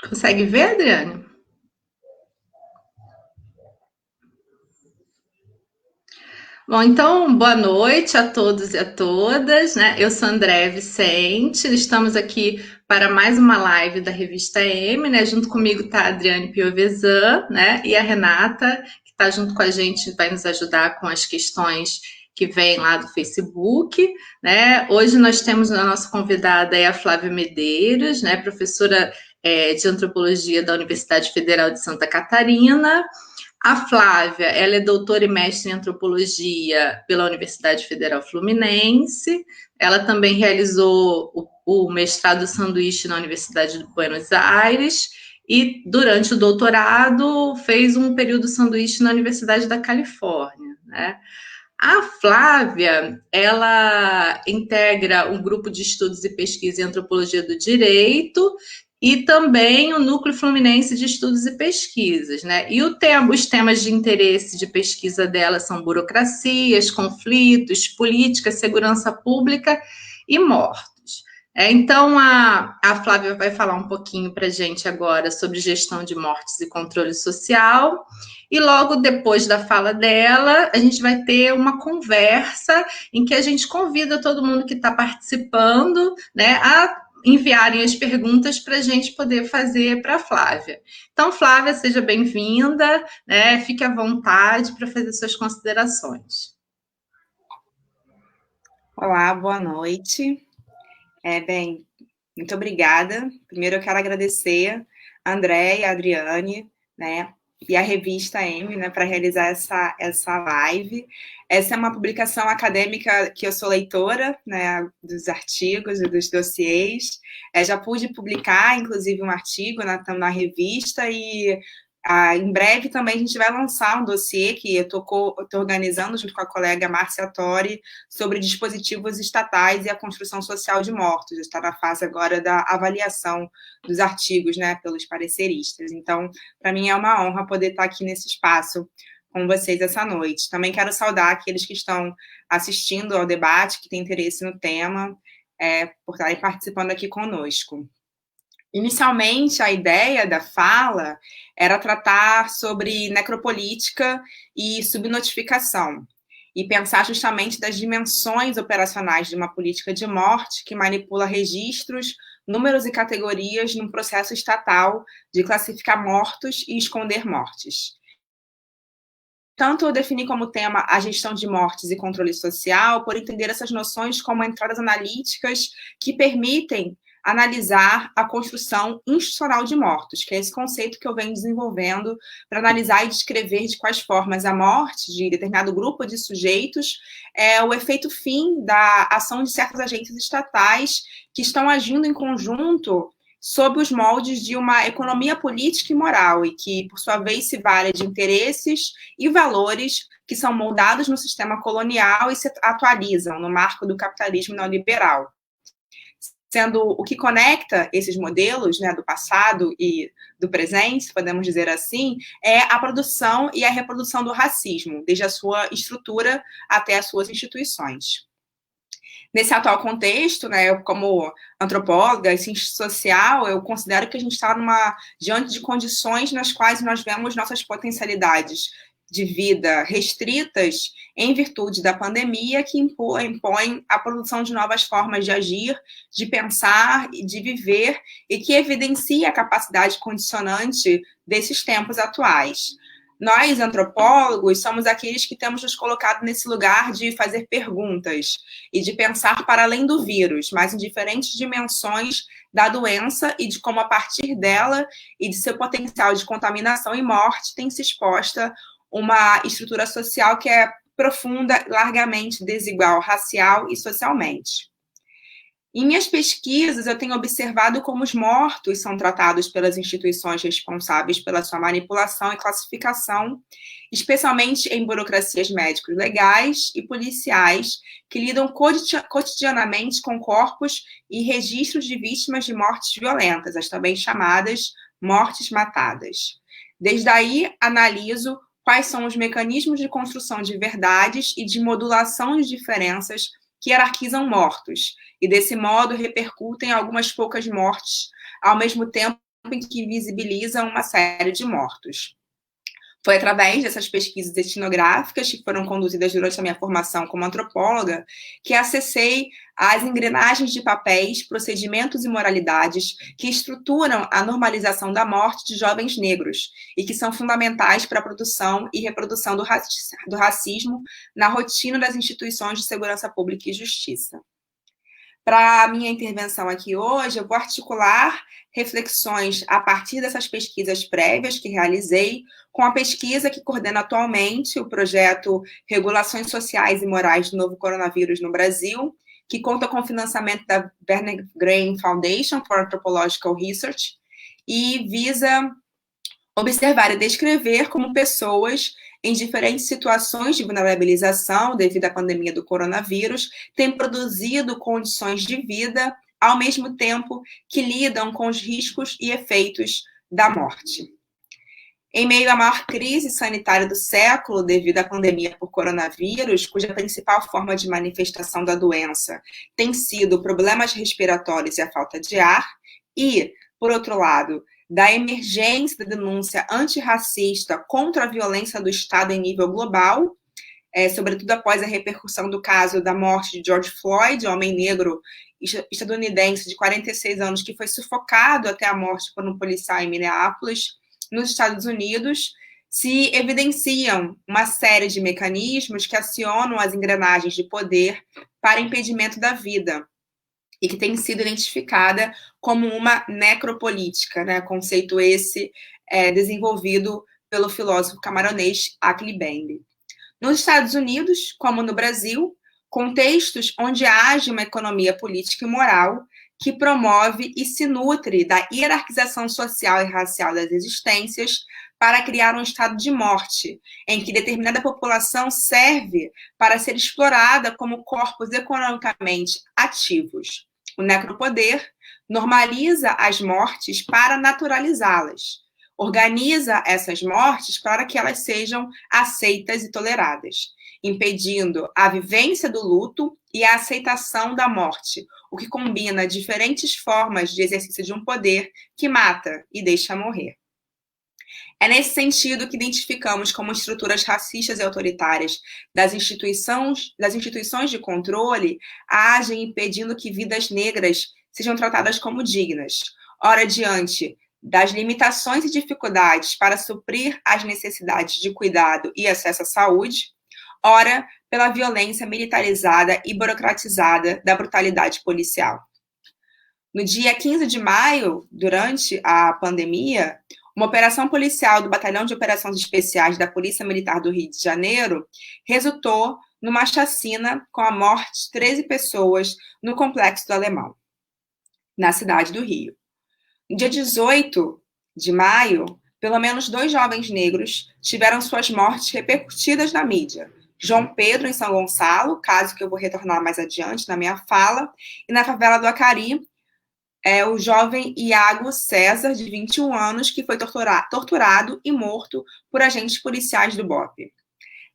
Consegue ver, Adriane? Bom, então, boa noite a todos e a todas, né? Eu sou André Vicente, estamos aqui para mais uma live da revista M, né? Junto comigo está a Adriane Piovesan, né? E a Renata, que está junto com a gente, vai nos ajudar com as questões que vêm lá do Facebook, né? Hoje nós temos a nossa convidada a Flávia Medeiros, né? Professora de Antropologia da Universidade Federal de Santa Catarina. A Flávia, ela é doutora e mestre em antropologia pela Universidade Federal Fluminense. Ela também realizou o mestrado sanduíche na Universidade de Buenos Aires e, durante o doutorado, fez um período sanduíche na Universidade da Califórnia, né? A Flávia, ela integra um grupo de estudos e pesquisa em antropologia do direito e também o Núcleo Fluminense de Estudos e Pesquisas, né? E os temas de interesse de pesquisa dela são burocracias, conflitos, política, segurança pública e mortos. Então, a Flávia vai falar um pouquinho para a gente agora sobre gestão de mortes e controle social. E logo depois da fala dela, a gente vai ter uma conversa em que a gente convida todo mundo que está participando, né, a enviarem as perguntas para a gente poder fazer para a Flávia. Então, Flávia, seja bem-vinda, né, fique à vontade para fazer suas considerações. Olá, boa noite. Bem, muito obrigada. Primeiro eu quero agradecer a André e a Adriane, né, e a revista M, né, para realizar essa live. Essa é uma publicação acadêmica que eu sou leitora, né, dos artigos e dos dossiês. Já pude publicar, inclusive, um artigo na revista e em breve também a gente vai lançar um dossiê que eu estou organizando junto com a colega Márcia Tori sobre dispositivos estatais e a construção social de mortos. Está na fase agora da avaliação dos artigos, né, pelos pareceristas. Então, para mim é uma honra poder estar aqui nesse espaço com vocês essa noite. Também quero saudar aqueles que estão assistindo ao debate, que têm interesse no tema, por estarem participando aqui conosco. Inicialmente, a ideia da fala era tratar sobre necropolítica e subnotificação, e pensar justamente das dimensões operacionais de uma política de morte que manipula registros, números e categorias num processo estatal de classificar mortos e esconder mortes. Tanto eu defini como tema a gestão de mortes e controle social, por entender essas noções como entradas analíticas que permitem analisar a construção institucional de mortos, que é esse conceito que eu venho desenvolvendo para analisar e descrever de quais formas a morte de determinado grupo de sujeitos é o efeito fim da ação de certos agentes estatais que estão agindo em conjunto sob os moldes de uma economia política e moral, e que, por sua vez, se vale de interesses e valores que são moldados no sistema colonial e se atualizam no marco do capitalismo neoliberal. Sendo o que conecta esses modelos, né, do passado e do presente, podemos dizer assim, é a produção e a reprodução do racismo, desde a sua estrutura até as suas instituições. Nesse atual contexto, né, eu, como antropóloga e cientista social, eu considero que a gente está diante de condições nas quais nós vemos nossas potencialidades de vida restritas em virtude da pandemia, que impõe a produção de novas formas de agir, de pensar e de viver, e que evidencia a capacidade condicionante desses tempos atuais. Nós, antropólogos, somos aqueles que temos nos colocado nesse lugar de fazer perguntas e de pensar para além do vírus, mas em diferentes dimensões da doença e de como, a partir dela e de seu potencial de contaminação e morte, tem se exposta uma estrutura social que é profunda, largamente desigual, racial e socialmente. Em minhas pesquisas, eu tenho observado como os mortos são tratados pelas instituições responsáveis pela sua manipulação e classificação, especialmente em burocracias médicos legais e policiais, que lidam cotidianamente com corpos e registros de vítimas de mortes violentas, as também chamadas mortes matadas. Desde aí, analiso quais são os mecanismos de construção de verdades e de modulação de diferenças que hierarquizam mortos, e desse modo repercutem algumas poucas mortes, ao mesmo tempo em que visibilizam uma série de mortos. Foi através dessas pesquisas etnográficas que foram conduzidas durante a minha formação como antropóloga que acessei as engrenagens de papéis, procedimentos e moralidades que estruturam a normalização da morte de jovens negros e que são fundamentais para a produção e reprodução do racismo na rotina das instituições de segurança pública e justiça. Para a minha intervenção aqui hoje, eu vou articular reflexões a partir dessas pesquisas prévias que realizei, com a pesquisa que coordena atualmente o projeto Regulações Sociais e Morais do Novo Coronavírus no Brasil, que conta com o financiamento da Bernard Graham Foundation for Anthropological Research e visa observar e descrever como pessoas em diferentes situações de vulnerabilização devido à pandemia do coronavírus têm produzido condições de vida ao mesmo tempo que lidam com os riscos e efeitos da morte. Em meio à maior crise sanitária do século, devido à pandemia por coronavírus, cuja principal forma de manifestação da doença tem sido problemas respiratórios e a falta de ar, e, por outro lado, da emergência da denúncia antirracista contra a violência do Estado em nível global, sobretudo após a repercussão do caso da morte de George Floyd, homem negro estadunidense de 46 anos, que foi sufocado até a morte por um policial em Minneapolis, nos Estados Unidos, se evidenciam uma série de mecanismos que acionam as engrenagens de poder para impedimento da vida, e que tem sido identificada como uma necropolítica, né? Conceito esse desenvolvido pelo filósofo camaronês Attlee Bembe. Nos Estados Unidos, como no Brasil, contextos onde age uma economia política e moral que promove e se nutre da hierarquização social e racial das existências para criar um estado de morte, em que determinada população serve para ser explorada como corpos economicamente ativos. O necropoder normaliza as mortes para naturalizá-las, organiza essas mortes para que elas sejam aceitas e toleradas, impedindo a vivência do luto e a aceitação da morte, o que combina diferentes formas de exercício de um poder que mata e deixa morrer. É nesse sentido que identificamos como estruturas racistas e autoritárias das instituições de controle agem impedindo que vidas negras sejam tratadas como dignas. Ora, diante das limitações e dificuldades para suprir as necessidades de cuidado e acesso à saúde, ora, pela violência militarizada e burocratizada da brutalidade policial. No dia 15 de maio, durante a pandemia, uma operação policial do Batalhão de Operações Especiais da Polícia Militar do Rio de Janeiro resultou numa chacina com a morte de 13 pessoas no Complexo do Alemão, na cidade do Rio. No dia 18 de maio, pelo menos 2 jovens negros tiveram suas mortes repercutidas na mídia. João Pedro, em São Gonçalo, caso que eu vou retornar mais adiante na minha fala, e na favela do Acari, o jovem Iago César, de 21 anos, que foi torturado e morto por agentes policiais do BOPE.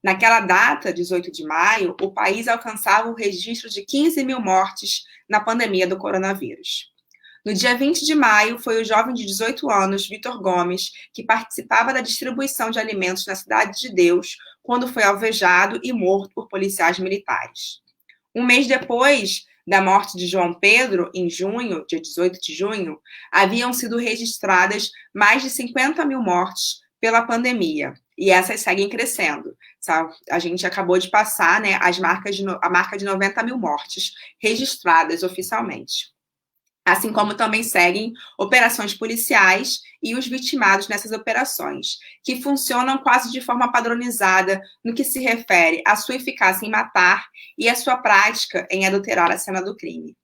Naquela data, 18 de maio, o país alcançava o registro de 15 mil mortes na pandemia do coronavírus. No dia 20 de maio, foi o jovem de 18 anos, Vitor Gomes, que participava da distribuição de alimentos na Cidade de Deus, quando foi alvejado e morto por policiais militares. Um mês depois da morte de João Pedro, em junho, dia 18 de junho, haviam sido registradas mais de 50 mil mortes pela pandemia, e essas seguem crescendo. A gente acabou de passar, né, a marca de 90 mil mortes registradas oficialmente. Assim como também seguem operações policiais e os vitimados nessas operações, que funcionam quase de forma padronizada no que se refere à sua eficácia em matar e à sua prática em adulterar a cena do crime.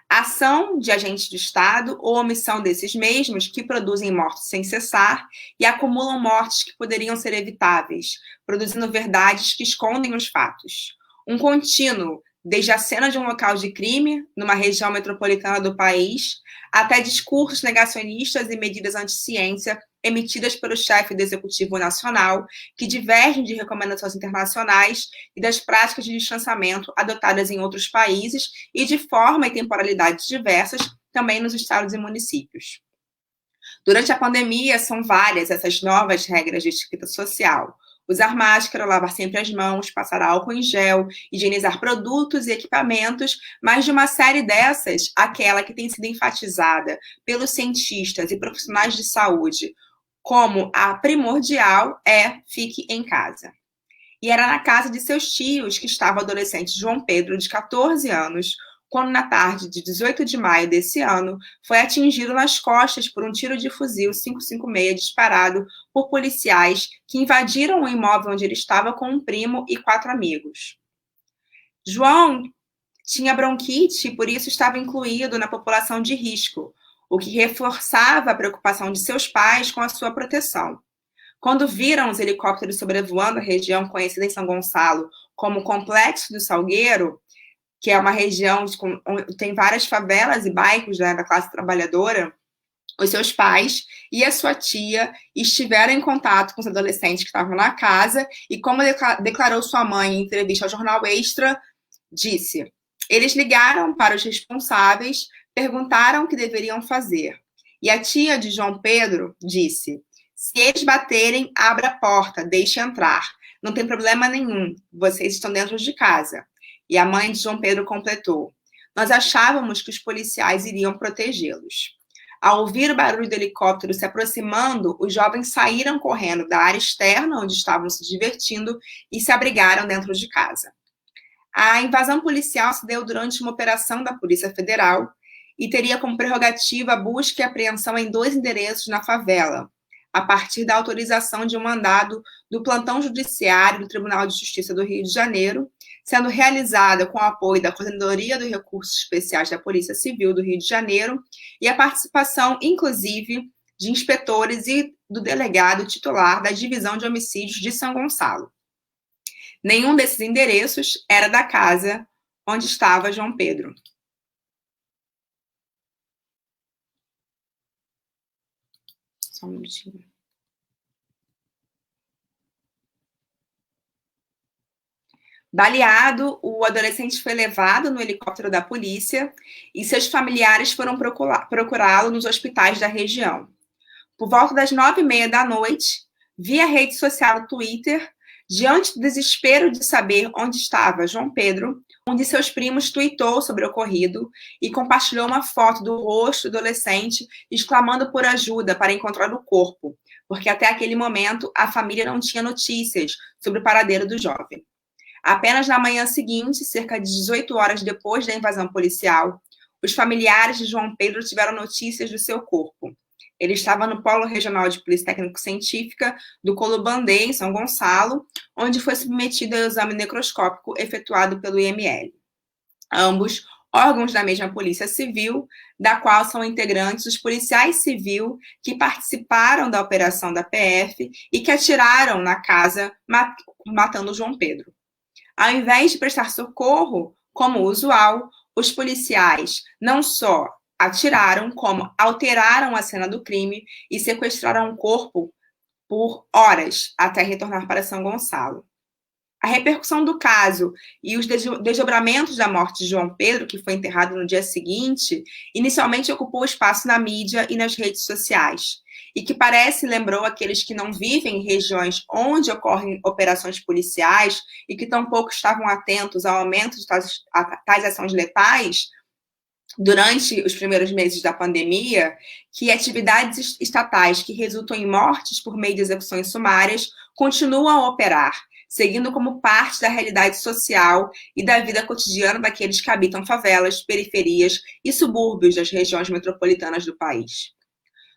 ação de agentes do Estado ou omissão desses mesmos que produzem mortes sem cessar e acumulam mortes que poderiam ser evitáveis, produzindo verdades que escondem os fatos. Um contínuo, desde a cena de um local de crime, numa região metropolitana do país, até discursos negacionistas e medidas anti-ciência emitidas pelo chefe do Executivo Nacional, que divergem de recomendações internacionais e das práticas de distanciamento adotadas em outros países e de forma e temporalidades diversas também nos estados e municípios. Durante a pandemia, são várias essas novas regras de etiqueta social. Usar máscara, lavar sempre as mãos, passar álcool em gel, higienizar produtos e equipamentos, mas de uma série dessas, aquela que tem sido enfatizada pelos cientistas e profissionais de saúde como a primordial é fique em casa. E era na casa de seus tios que estava o adolescente João Pedro, de 14 anos, quando na tarde de 18 de maio desse ano, foi atingido nas costas por um tiro de fuzil 556 disparado por policiais que invadiram o imóvel onde ele estava com um primo e 4 amigos. João tinha bronquite e por isso estava incluído na população de risco, o que reforçava a preocupação de seus pais com a sua proteção. Quando viram os helicópteros sobrevoando a região conhecida em São Gonçalo como Complexo do Salgueiro, que é uma região onde tem várias favelas e bairros da classe trabalhadora, os seus pais e a sua tia estiveram em contato com os adolescentes que estavam na casa e, como declarou sua mãe em entrevista ao Jornal Extra, disse: eles ligaram para os responsáveis, perguntaram o que deveriam fazer. E a tia de João Pedro disse: se eles baterem, abra a porta, deixe entrar. Não tem problema nenhum, vocês estão dentro de casa. E a mãe de João Pedro completou: nós achávamos que os policiais iriam protegê-los. Ao ouvir o barulho do helicóptero se aproximando, os jovens saíram correndo da área externa, onde estavam se divertindo, e se abrigaram dentro de casa. A invasão policial se deu durante uma operação da Polícia Federal e teria como prerrogativa a busca e apreensão em 2 endereços na favela, a partir da autorização de um mandado do plantão judiciário do Tribunal de Justiça do Rio de Janeiro, sendo realizada com o apoio da Coordenadoria dos Recursos Especiais da Polícia Civil do Rio de Janeiro e a participação, inclusive, de inspetores e do delegado titular da Divisão de Homicídios de São Gonçalo. Nenhum desses endereços era da casa onde estava João Pedro. Só um minutinho. Baleado, o adolescente foi levado no helicóptero da polícia e seus familiares foram procurá-lo nos hospitais da região. Por volta das 9h30 da noite, via rede social Twitter, diante do desespero de saber onde estava João Pedro, um de seus primos tuitou sobre o ocorrido e compartilhou uma foto do rosto do adolescente, exclamando por ajuda para encontrar o corpo, porque até aquele momento a família não tinha notícias sobre o paradeiro do jovem. Apenas na manhã seguinte, cerca de 18 horas depois da invasão policial, os familiares de João Pedro tiveram notícias do seu corpo. Ele estava no Polo Regional de Polícia Técnico-Científica do Colubandê, em São Gonçalo, onde foi submetido ao exame necroscópico efetuado pelo IML. Ambos órgãos da mesma Polícia Civil, da qual são integrantes os policiais civis que participaram da operação da PF e que atiraram na casa, matando João Pedro. Ao invés de prestar socorro, como usual, os policiais não só atiraram, como alteraram a cena do crime e sequestraram o corpo por horas até retornar para São Gonçalo. A repercussão do caso e os desdobramentos da morte de João Pedro, que foi enterrado no dia seguinte, inicialmente ocupou espaço na mídia e nas redes sociais, e que lembrou aqueles que não vivem em regiões onde ocorrem operações policiais e que tampouco estavam atentos ao aumento de tais ações letais durante os primeiros meses da pandemia, que atividades estatais que resultam em mortes por meio de execuções sumárias continuam a operar, seguindo como parte da realidade social e da vida cotidiana daqueles que habitam favelas, periferias e subúrbios das regiões metropolitanas do país.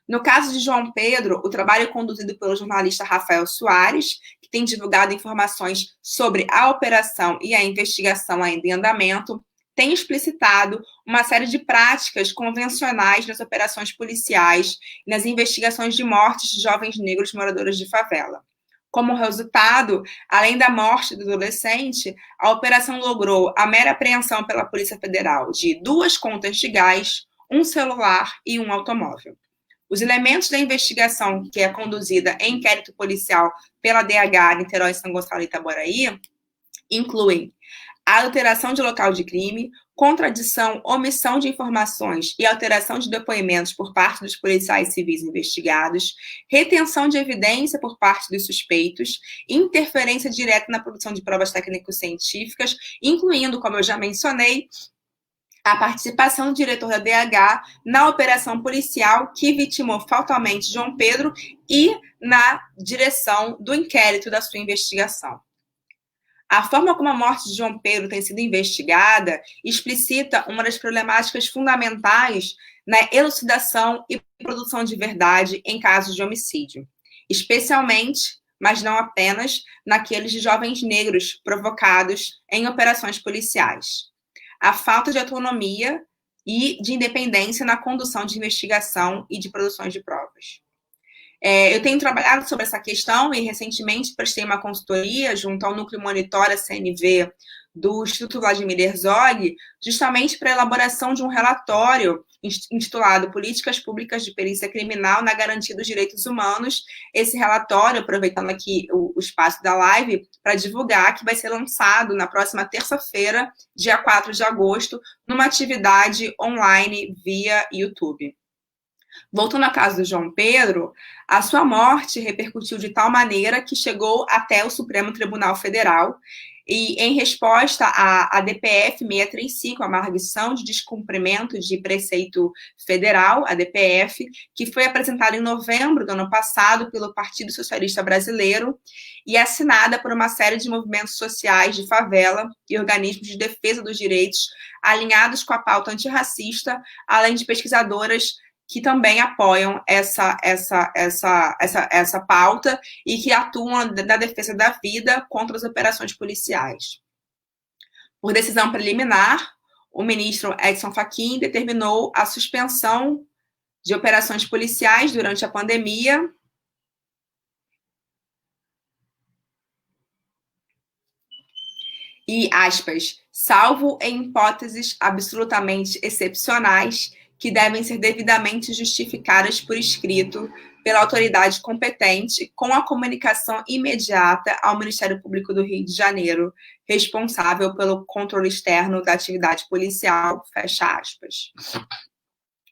No caso de João Pedro, o trabalho conduzido pelo jornalista Rafael Soares, que tem divulgado informações sobre a operação e a investigação ainda em andamento, tem explicitado uma série de práticas convencionais nas operações policiais e nas investigações de mortes de jovens negros moradores de favela. Como resultado, além da morte do adolescente, a operação logrou a mera apreensão pela Polícia Federal de 2 contas de gás, um celular e um automóvel. Os elementos da investigação, que é conduzida em inquérito policial pela DH, Niterói, São Gonçalo e Itaboraí, incluem a alteração de local de crime, contradição, omissão de informações e alteração de depoimentos por parte dos policiais civis investigados, retenção de evidência por parte dos suspeitos, interferência direta na produção de provas técnico-científicas, incluindo, como eu já mencionei, a participação do diretor da DH na operação policial que vitimou fatalmente João Pedro e na direção do inquérito da sua investigação. A forma como a morte de João Pedro tem sido investigada explicita uma das problemáticas fundamentais na elucidação e produção de verdade em casos de homicídio, especialmente, mas não apenas, naqueles de jovens negros provocados em operações policiais. A falta de autonomia e de independência na condução de investigação e de produções de provas. Eu tenho trabalhado sobre essa questão e recentemente prestei uma consultoria junto ao Núcleo Monitora CNV do Instituto Vladimir Herzog, justamente para a elaboração de um relatório intitulado Políticas Públicas de Perícia Criminal na Garantia dos Direitos Humanos. Esse relatório, aproveitando aqui o espaço da live, para divulgar, que vai ser lançado na próxima terça-feira, dia 4 de agosto, numa atividade online via YouTube. Voltando ao caso do João Pedro, a sua morte repercutiu de tal maneira que chegou até o Supremo Tribunal Federal e, em resposta à DPF 635, a marcação de descumprimento de preceito federal, a DPF, que foi apresentada em novembro do ano passado pelo Partido Socialista Brasileiro e assinada por uma série de movimentos sociais de favela e organismos de defesa dos direitos alinhados com a pauta antirracista, além de pesquisadoras que também apoiam essa pauta e que atuam na defesa da vida contra as operações policiais. Por decisão preliminar, o ministro Edson Fachin determinou a suspensão de operações policiais durante a pandemia e, aspas, salvo em hipóteses absolutamente excepcionais que devem ser devidamente justificadas por escrito pela autoridade competente, com a comunicação imediata ao Ministério Público do Rio de Janeiro, responsável pelo controle externo da atividade policial, fecha aspas.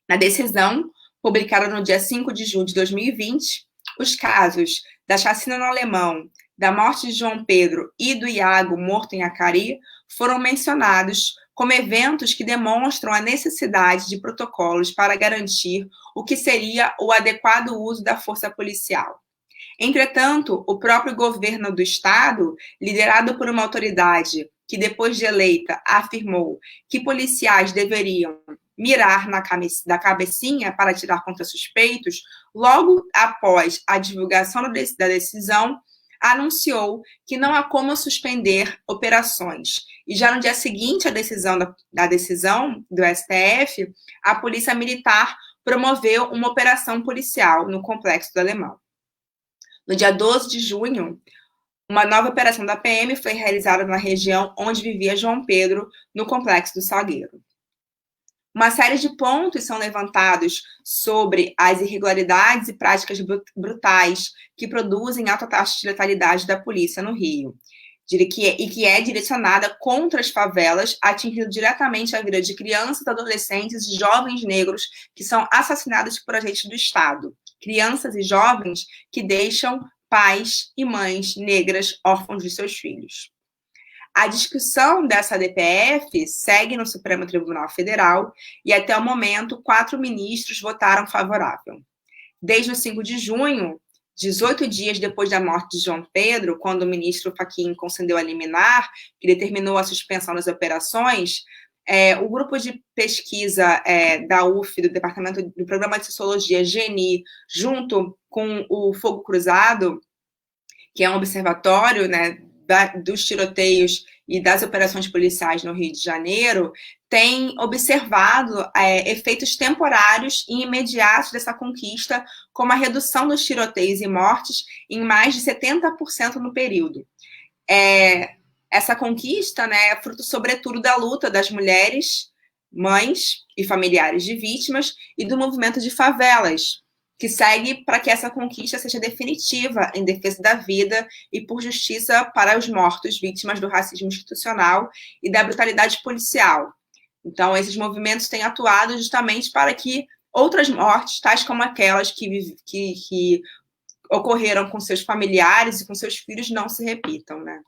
Na decisão, publicada no dia 5 de junho de 2020, os casos da chacina no Alemão, da morte de João Pedro e do Iago, morto em Acari, foram mencionados como eventos que demonstram a necessidade de protocolos para garantir o que seria o adequado uso da força policial. Entretanto, o próprio governo do Estado, liderado por uma autoridade que, depois de eleita, afirmou que policiais deveriam mirar na cabecinha para atirar contra suspeitos, logo após a divulgação da decisão, anunciou que não há como suspender operações. E já no dia seguinte à decisão do STF, a Polícia Militar promoveu uma operação policial no Complexo do Alemão. No dia 12 de junho, uma nova operação da PM foi realizada na região onde vivia João Pedro, no Complexo do Salgueiro. Uma série de pontos são levantados sobre as irregularidades e práticas brutais que produzem alta taxa de letalidade da polícia no Rio, e que é direcionada contra as favelas, atingindo diretamente a vida de crianças, adolescentes e jovens negros que são assassinados por agentes do Estado. Crianças e jovens que deixam pais e mães negras órfãos de seus filhos. A discussão dessa DPF segue no Supremo Tribunal Federal e, até o momento, 4 ministros votaram favorável. Desde o 5 de junho, 18 dias depois da morte de João Pedro, quando o ministro Fachin concedeu a liminar, que determinou a suspensão das operações, o grupo de pesquisa da UF, do Departamento do Programa de Sociologia, GENI, junto com o Fogo Cruzado, que é um observatório, né, dos tiroteios e das operações policiais no Rio de Janeiro tem observado efeitos temporários e imediatos dessa conquista, como a redução dos tiroteios e mortes em mais de 70% no período. Essa conquista, né, é fruto, sobretudo, da luta das mulheres, mães e familiares de vítimas e do movimento de favelas, que segue para que essa conquista seja definitiva em defesa da vida e por justiça para os mortos, vítimas do racismo institucional e da brutalidade policial. Então, esses movimentos têm atuado justamente para que outras mortes, tais como aquelas que ocorreram com seus familiares e com seus filhos, não se repitam, né?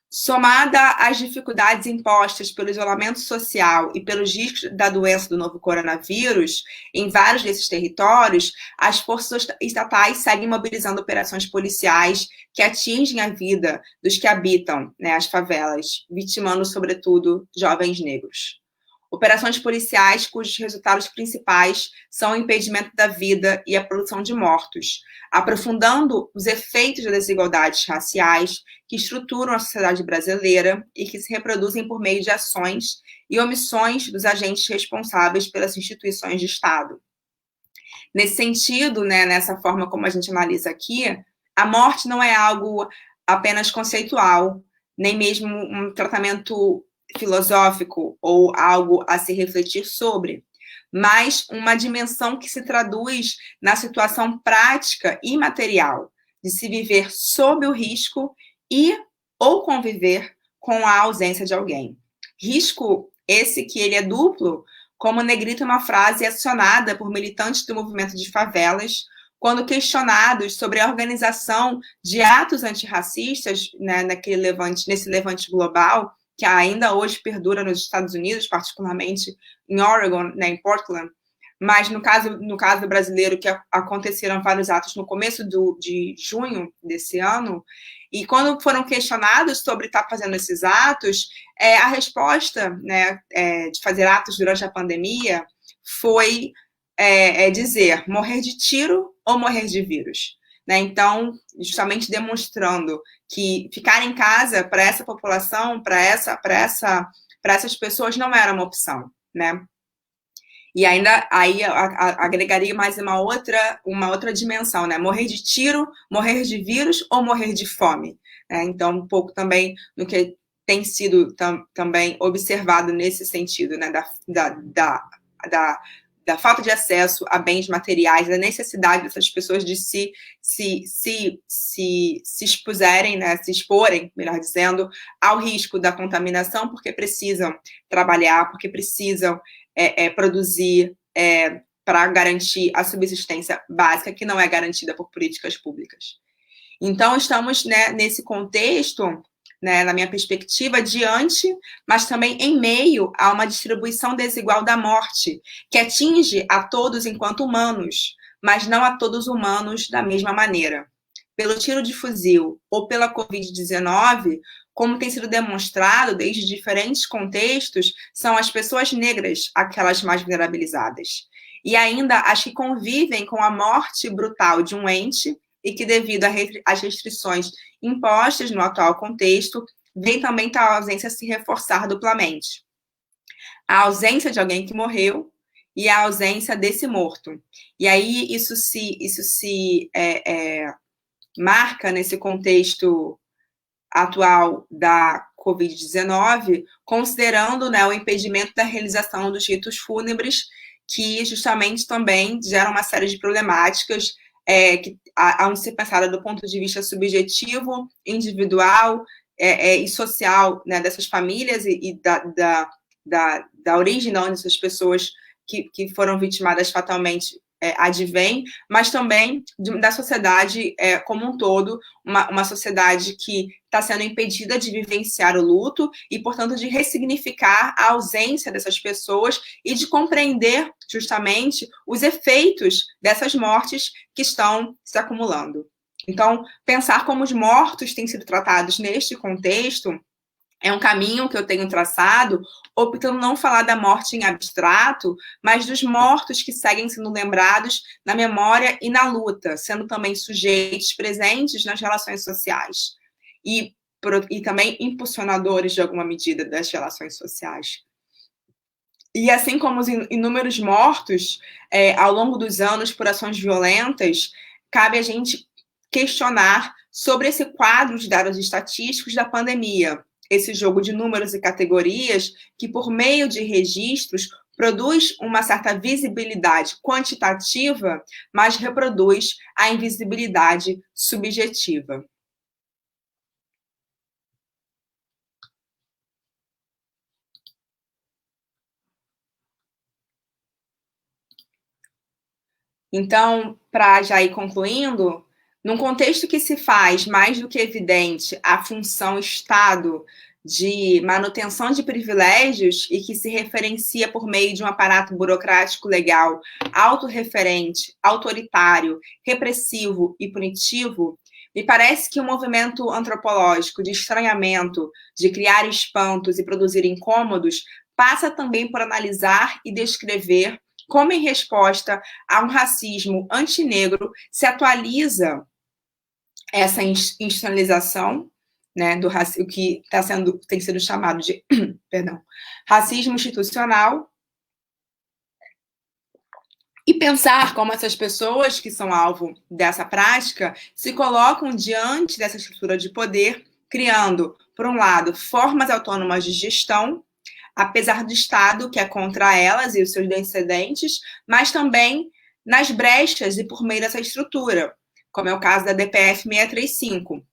Somada às dificuldades impostas pelo isolamento social e pelos riscos da doença do novo coronavírus em vários desses territórios, as forças estatais seguem mobilizando operações policiais que atingem a vida dos que habitam, né, as favelas, vitimando, sobretudo, jovens negros. Operações policiais cujos resultados principais são o impedimento da vida e a produção de mortos, aprofundando os efeitos das desigualdades raciais que estruturam a sociedade brasileira e que se reproduzem por meio de ações e omissões dos agentes responsáveis pelas instituições de Estado. Nesse sentido, né, nessa forma como a gente analisa aqui, a morte não é algo apenas conceitual, nem mesmo um tratamento filosófico ou algo a se refletir sobre, mas uma dimensão que se traduz na situação prática e material de se viver sob o risco e ou conviver com a ausência de alguém. Risco esse que ele é duplo, como negrita uma frase acionada por militantes do movimento de favelas, quando questionados sobre a organização de atos antirracistas, né, nesse levante global, que ainda hoje perdura nos Estados Unidos, particularmente em Oregon, né, em Portland, mas no caso brasileiro, que aconteceram vários atos no começo de junho desse ano, e quando foram questionados sobre estar fazendo esses atos, a resposta, né, de fazer atos durante a pandemia foi dizer morrer de tiro ou morrer de vírus. Né? Então, justamente demonstrando que ficar em casa para essa população, para essas pessoas, não era uma opção, né? E ainda aí agregaria mais uma outra dimensão, né? Morrer de tiro, morrer de vírus ou morrer de fome. Né? Então, um pouco também no que tem sido também observado nesse sentido, né? Da falta de acesso a bens materiais, da necessidade dessas pessoas de se expuserem, né, se exporem, melhor dizendo, ao risco da contaminação, porque precisam trabalhar, porque precisam produzir para garantir a subsistência básica, que não é garantida por políticas públicas. Então, estamos, né, nesse contexto, né, na minha perspectiva, diante, mas também em meio a uma distribuição desigual da morte, que atinge a todos enquanto humanos, mas não a todos humanos da mesma maneira. Pelo tiro de fuzil ou pela Covid-19, como tem sido demonstrado desde diferentes contextos, são as pessoas negras aquelas mais vulnerabilizadas. E ainda as que convivem com a morte brutal de um ente e que, devido às restrições impostas no atual contexto, vem também tal ausência se reforçar duplamente. A ausência de alguém que morreu e a ausência desse morto. E aí isso se marca nesse contexto atual da Covid-19, considerando, né, o impedimento da realização dos ritos fúnebres, que justamente também geram uma série de problemáticas que há de ser pensada do ponto de vista subjetivo, individual e social, né, dessas famílias e da origem de onde essas pessoas que foram vitimadas fatalmente advém, mas também da sociedade como um todo, uma sociedade que está sendo impedida de vivenciar o luto e, portanto, de ressignificar a ausência dessas pessoas e de compreender, justamente, os efeitos dessas mortes que estão se acumulando. Então, pensar como os mortos têm sido tratados neste contexto é um caminho que eu tenho traçado, optando não falar da morte em abstrato, mas dos mortos que seguem sendo lembrados na memória e na luta, sendo também sujeitos presentes nas relações sociais. e também impulsionadores, de alguma medida, das relações sociais. E assim como os inúmeros mortos ao longo dos anos por ações violentas, cabe a gente questionar sobre esse quadro de dados estatísticos da pandemia, esse jogo de números e categorias que, por meio de registros, produz uma certa visibilidade quantitativa, mas reproduz a invisibilidade subjetiva. Então, para já ir concluindo, num contexto que se faz mais do que evidente a função Estado de manutenção de privilégios e que se referencia por meio de um aparato burocrático legal autorreferente, autoritário, repressivo e punitivo, me parece que o movimento antropológico de estranhamento, de criar espantos e produzir incômodos, passa também por analisar e descrever como, em resposta a um racismo antinegro, se atualiza essa institucionalização, né, do o que tem sido chamado de racismo institucional, e pensar como essas pessoas que são alvo dessa prática se colocam diante dessa estrutura de poder, criando, por um lado, formas autônomas de gestão, apesar do Estado, que é contra elas e os seus descendentes, mas também nas brechas e por meio dessa estrutura, como é o caso da DPF 635,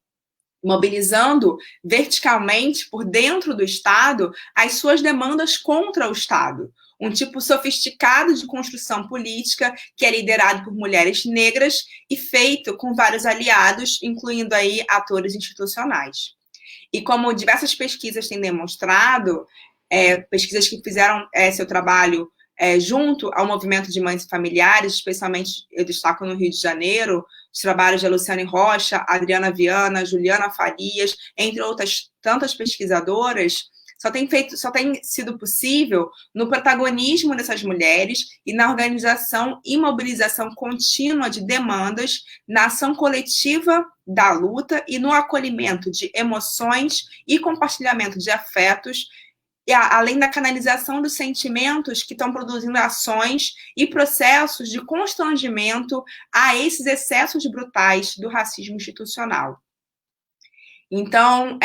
mobilizando verticalmente por dentro do Estado as suas demandas contra o Estado, um tipo sofisticado de construção política que é liderado por mulheres negras e feito com vários aliados, incluindo aí atores institucionais. E como diversas pesquisas têm demonstrado, pesquisas que fizeram seu trabalho junto ao movimento de mães familiares, especialmente eu destaco no Rio de Janeiro, os trabalhos de Luciane Rocha, Adriana Viana, Juliana Farias, entre outras tantas pesquisadoras, só tem sido possível no protagonismo dessas mulheres e na organização e mobilização contínua de demandas, na ação coletiva da luta e no acolhimento de emoções e compartilhamento de afetos, e além da canalização dos sentimentos que estão produzindo ações e processos de constrangimento a esses excessos brutais do racismo institucional. Então,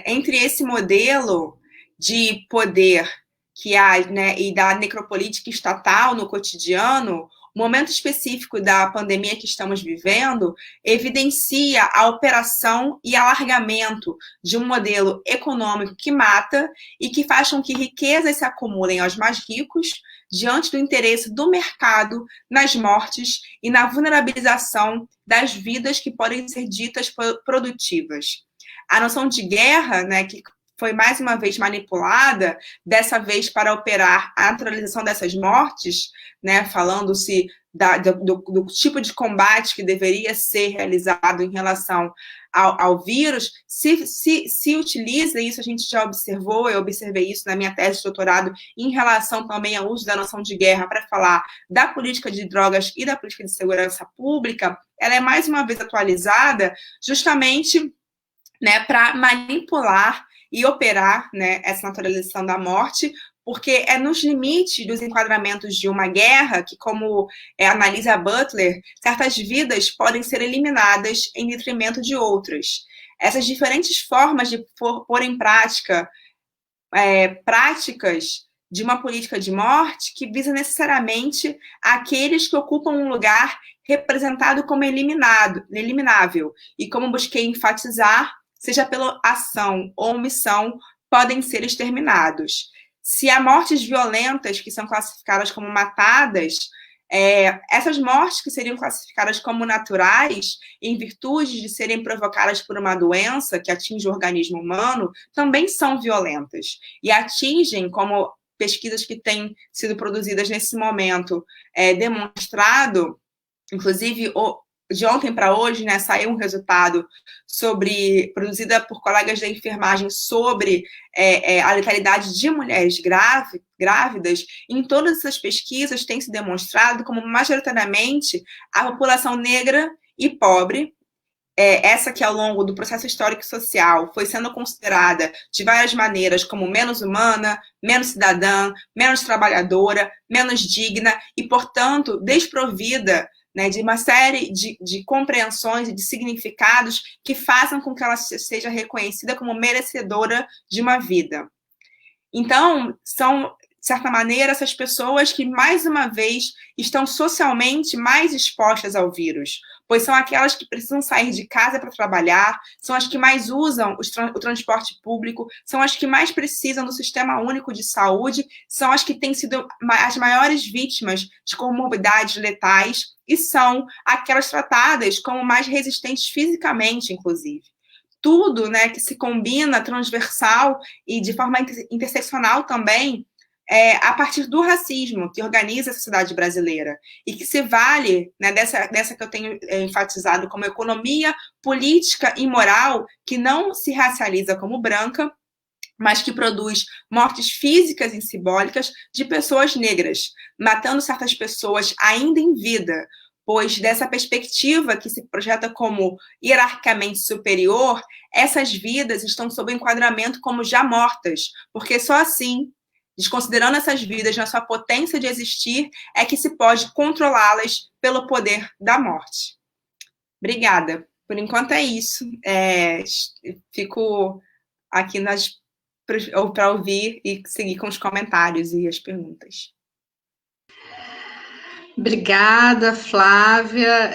entre esse modelo de poder que há, né, e da necropolítica estatal no cotidiano, o momento específico da pandemia que estamos vivendo evidencia a operação e alargamento de um modelo econômico que mata e que faz com que riquezas se acumulem aos mais ricos diante do interesse do mercado nas mortes e na vulnerabilização das vidas que podem ser ditas produtivas. A noção de guerra, né, que foi mais uma vez manipulada, dessa vez para operar a naturalização dessas mortes, né, falando-se do tipo de combate que deveria ser realizado em relação ao vírus, se utiliza, isso a gente já observou, eu observei isso na minha tese de doutorado, em relação também ao uso da noção de guerra para falar da política de drogas e da política de segurança pública, ela é mais uma vez atualizada justamente, né, para manipular e operar, né, essa naturalização da morte, porque é nos limites dos enquadramentos de uma guerra que, como analisa Butler, certas vidas podem ser eliminadas em detrimento de outras. Essas diferentes formas de pôr em prática práticas de uma política de morte que visa necessariamente aqueles que ocupam um lugar representado como eliminável, e como busquei enfatizar, seja pela ação ou omissão, podem ser exterminados. Se há mortes violentas que são classificadas como matadas, essas mortes que seriam classificadas como naturais, em virtude de serem provocadas por uma doença que atinge o organismo humano, também são violentas. E atingem, como pesquisas que têm sido produzidas nesse momento, demonstrado, inclusive de ontem para hoje, né, saiu um resultado produzida por colegas da enfermagem sobre a letalidade de mulheres grávidas. Em todas essas pesquisas tem se demonstrado como majoritariamente a população negra e pobre essa que ao longo do processo histórico e social foi sendo considerada de várias maneiras como menos humana, menos cidadã, menos trabalhadora, menos digna e, portanto, desprovida, né, de uma série de compreensões e de significados que façam com que ela seja reconhecida como merecedora de uma vida. Então, são, de certa maneira, essas pessoas que, mais uma vez, estão socialmente mais expostas ao vírus, pois são aquelas que precisam sair de casa para trabalhar, são as que mais usam o transporte público, são as que mais precisam do Sistema Único de Saúde, são as que têm sido as maiores vítimas de comorbidades letais e são aquelas tratadas como mais resistentes fisicamente, inclusive. Tudo, né, que se combina transversal e de forma interseccional também, a partir do racismo que organiza a sociedade brasileira e que se vale, né, dessa que eu tenho enfatizado como economia política e moral que não se racializa como branca, mas que produz mortes físicas e simbólicas de pessoas negras, matando certas pessoas ainda em vida, pois dessa perspectiva que se projeta como hierarquicamente superior, essas vidas estão sob enquadramento como já mortas, porque só assim, desconsiderando essas vidas na sua potência de existir, é que se pode controlá-las pelo poder da morte. Obrigada. Por enquanto é isso. Fico aqui para ouvir e seguir com os comentários e as perguntas. Obrigada, Flávia,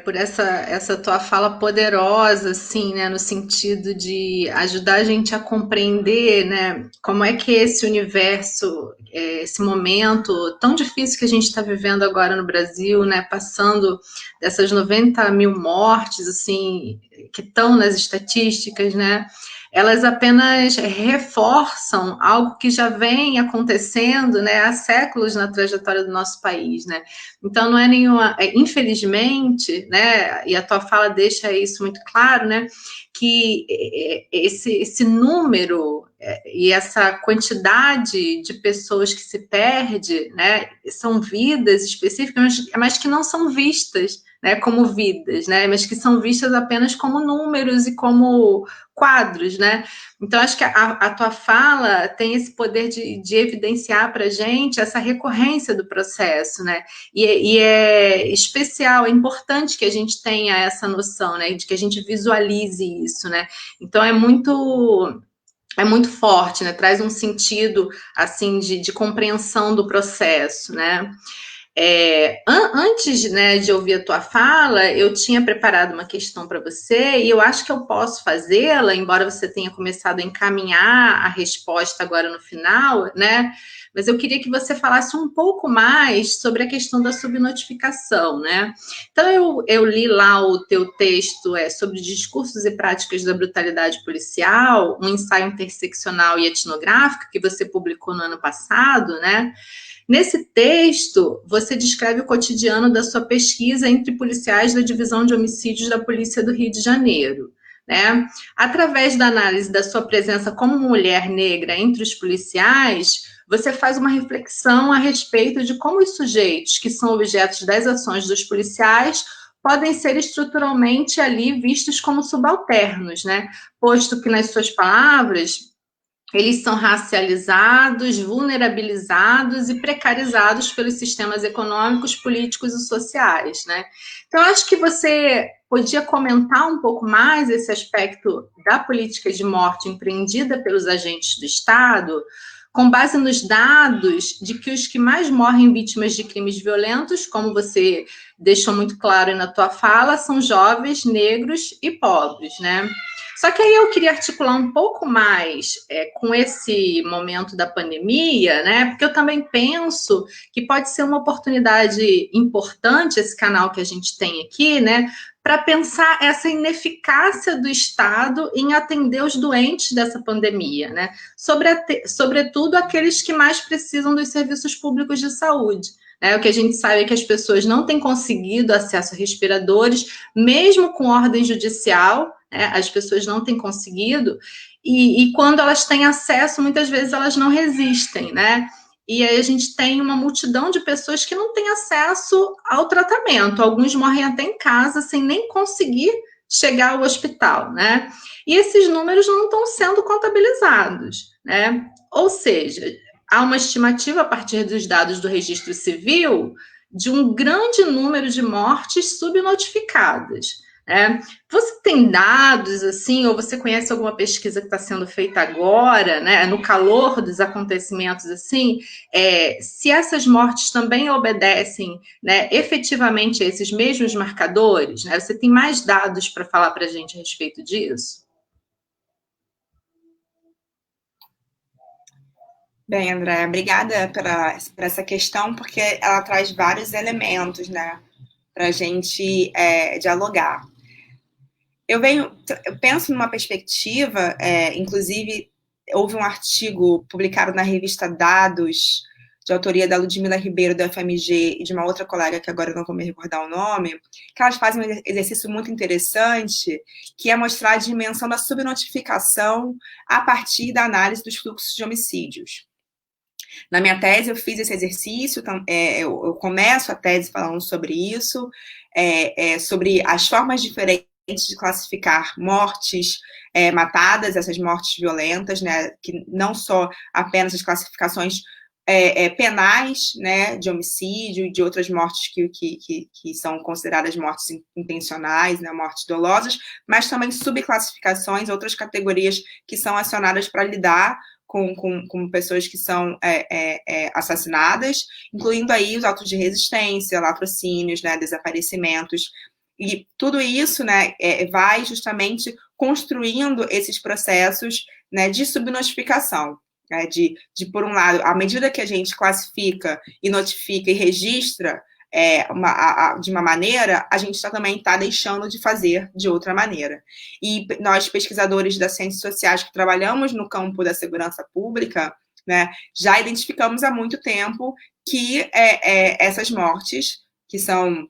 por essa tua fala poderosa, assim, né, no sentido de ajudar a gente a compreender, né, como é que esse universo, esse momento tão difícil que a gente está vivendo agora no Brasil, né, passando dessas 90 mil mortes, assim, que estão nas estatísticas, né, elas apenas reforçam algo que já vem acontecendo, né, há séculos na trajetória do nosso país, né? Então não é nenhuma, infelizmente, né, e a tua fala deixa isso muito claro, né, que esse número e essa quantidade de pessoas que se perde, né, são vidas específicas, mas que não são vistas, né, como vidas, né, mas que são vistas apenas como números e como quadros, né? Então, acho que a tua fala tem esse poder de evidenciar para a gente essa recorrência do processo, né? E é especial, é importante que a gente tenha essa noção, né? De que a gente visualize isso, né? Então, é muito forte, né? Traz um sentido, assim, de compreensão do processo, né? Antes, né, de ouvir a tua fala, eu tinha preparado uma questão para você e eu acho que eu posso fazê-la, embora você tenha começado a encaminhar a resposta agora no final, né? Mas eu queria que você falasse um pouco mais sobre a questão da subnotificação, né? Então, eu li lá o teu texto sobre discursos e práticas da brutalidade policial, um ensaio interseccional e etnográfico que você publicou no ano passado, né? Nesse texto, você descreve o cotidiano da sua pesquisa entre policiais da Divisão de Homicídios da Polícia do Rio de Janeiro, né? Através da análise da sua presença como mulher negra entre os policiais, você faz uma reflexão a respeito de como os sujeitos que são objetos das ações dos policiais podem ser estruturalmente ali vistos como subalternos, né? Posto que, nas suas palavras, eles são racializados, vulnerabilizados e precarizados pelos sistemas econômicos, políticos e sociais, né? Então, acho que você podia comentar um pouco mais esse aspecto da política de morte empreendida pelos agentes do Estado, com base nos dados de que os que mais morrem vítimas de crimes violentos, como você deixou muito claro na tua fala, são jovens, negros e pobres, né? Só que aí eu queria articular um pouco mais com esse momento da pandemia, né? Porque eu também penso que pode ser uma oportunidade importante esse canal que a gente tem aqui, né? Para pensar essa ineficácia do Estado em atender os doentes dessa pandemia, né? Sobretudo aqueles que mais precisam dos serviços públicos de saúde. O que a gente sabe é que as pessoas não têm conseguido acesso a respiradores, mesmo com ordem judicial, né? As pessoas não têm conseguido, e quando elas têm acesso, muitas vezes elas não resistem, né? E aí a gente tem uma multidão de pessoas que não têm acesso ao tratamento. Alguns morrem até em casa sem nem conseguir chegar ao hospital, né? E esses números não estão sendo contabilizados, né? Ou seja, há uma estimativa a partir dos dados do registro civil de um grande número de mortes subnotificadas. Você tem dados assim, ou você conhece alguma pesquisa que está sendo feita agora, né, no calor dos acontecimentos assim, se essas mortes também obedecem, né, efetivamente a esses mesmos marcadores? Né? Você tem mais dados para falar para a gente a respeito disso? Bem, André, obrigada por essa questão, porque ela traz vários elementos, né, para a gente dialogar. Eu penso numa perspectiva, inclusive, houve um artigo publicado na revista Dados, de autoria da Ludmila Ribeiro, da FMG, e de uma outra colega, que agora eu não vou me recordar o nome, que elas fazem um exercício muito interessante, que é mostrar a dimensão da subnotificação a partir da análise dos fluxos de homicídios. Na minha tese, eu fiz esse exercício, eu começo a tese falando sobre isso, sobre as formas diferentes de classificar mortes matadas, essas mortes violentas, né, que não só apenas as classificações penais, né, de homicídio e de outras mortes que são consideradas mortes intencionais, né, mortes dolosas, mas também subclassificações, outras categorias que são acionadas para lidar com pessoas que são assassinadas, incluindo aí os autos de resistência, latrocínios, né, desaparecimentos. E tudo isso, né, vai justamente construindo esses processos, né, de subnotificação. Né, por um lado, à medida que a gente classifica e notifica e registra de uma maneira, a gente também está deixando de fazer de outra maneira. E nós, pesquisadores das ciências sociais que trabalhamos no campo da segurança pública, né, já identificamos há muito tempo que essas mortes, que são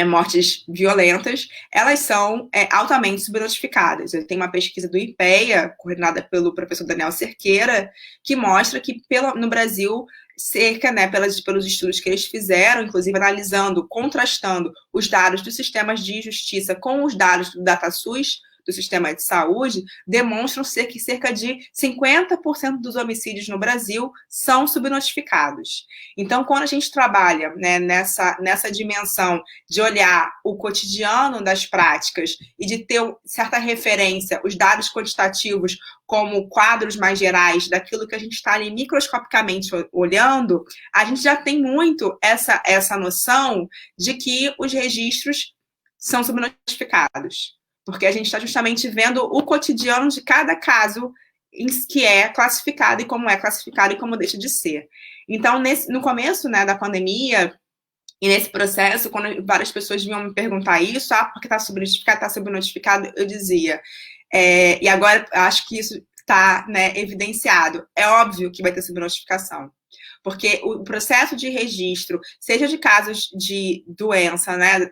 mortes violentas, elas são altamente subnotificadas. Tem uma pesquisa do IPEA, coordenada pelo professor Daniel Cerqueira, que mostra que no Brasil, cerca, né, pelos estudos que eles fizeram, inclusive analisando, contrastando os dados dos sistemas de justiça com os dados do DataSUS, do sistema de saúde, demonstram ser que cerca de 50% dos homicídios no Brasil são subnotificados. Então, quando a gente trabalha, né, nessa dimensão de olhar o cotidiano das práticas e de ter certa referência, os dados quantitativos como quadros mais gerais daquilo que a gente está ali microscopicamente olhando, a gente já tem muito essa noção de que os registros são subnotificados. Porque a gente está justamente vendo o cotidiano de cada caso que é classificado e como é classificado e como deixa de ser. Então, no começo, né, da pandemia, e nesse processo, quando várias pessoas vinham me perguntar isso, porque está subnotificado, está subnotificado, eu dizia, e agora acho que isso está, né, evidenciado, é óbvio que vai ter subnotificação. Porque o processo de registro, seja de casos de doença, né,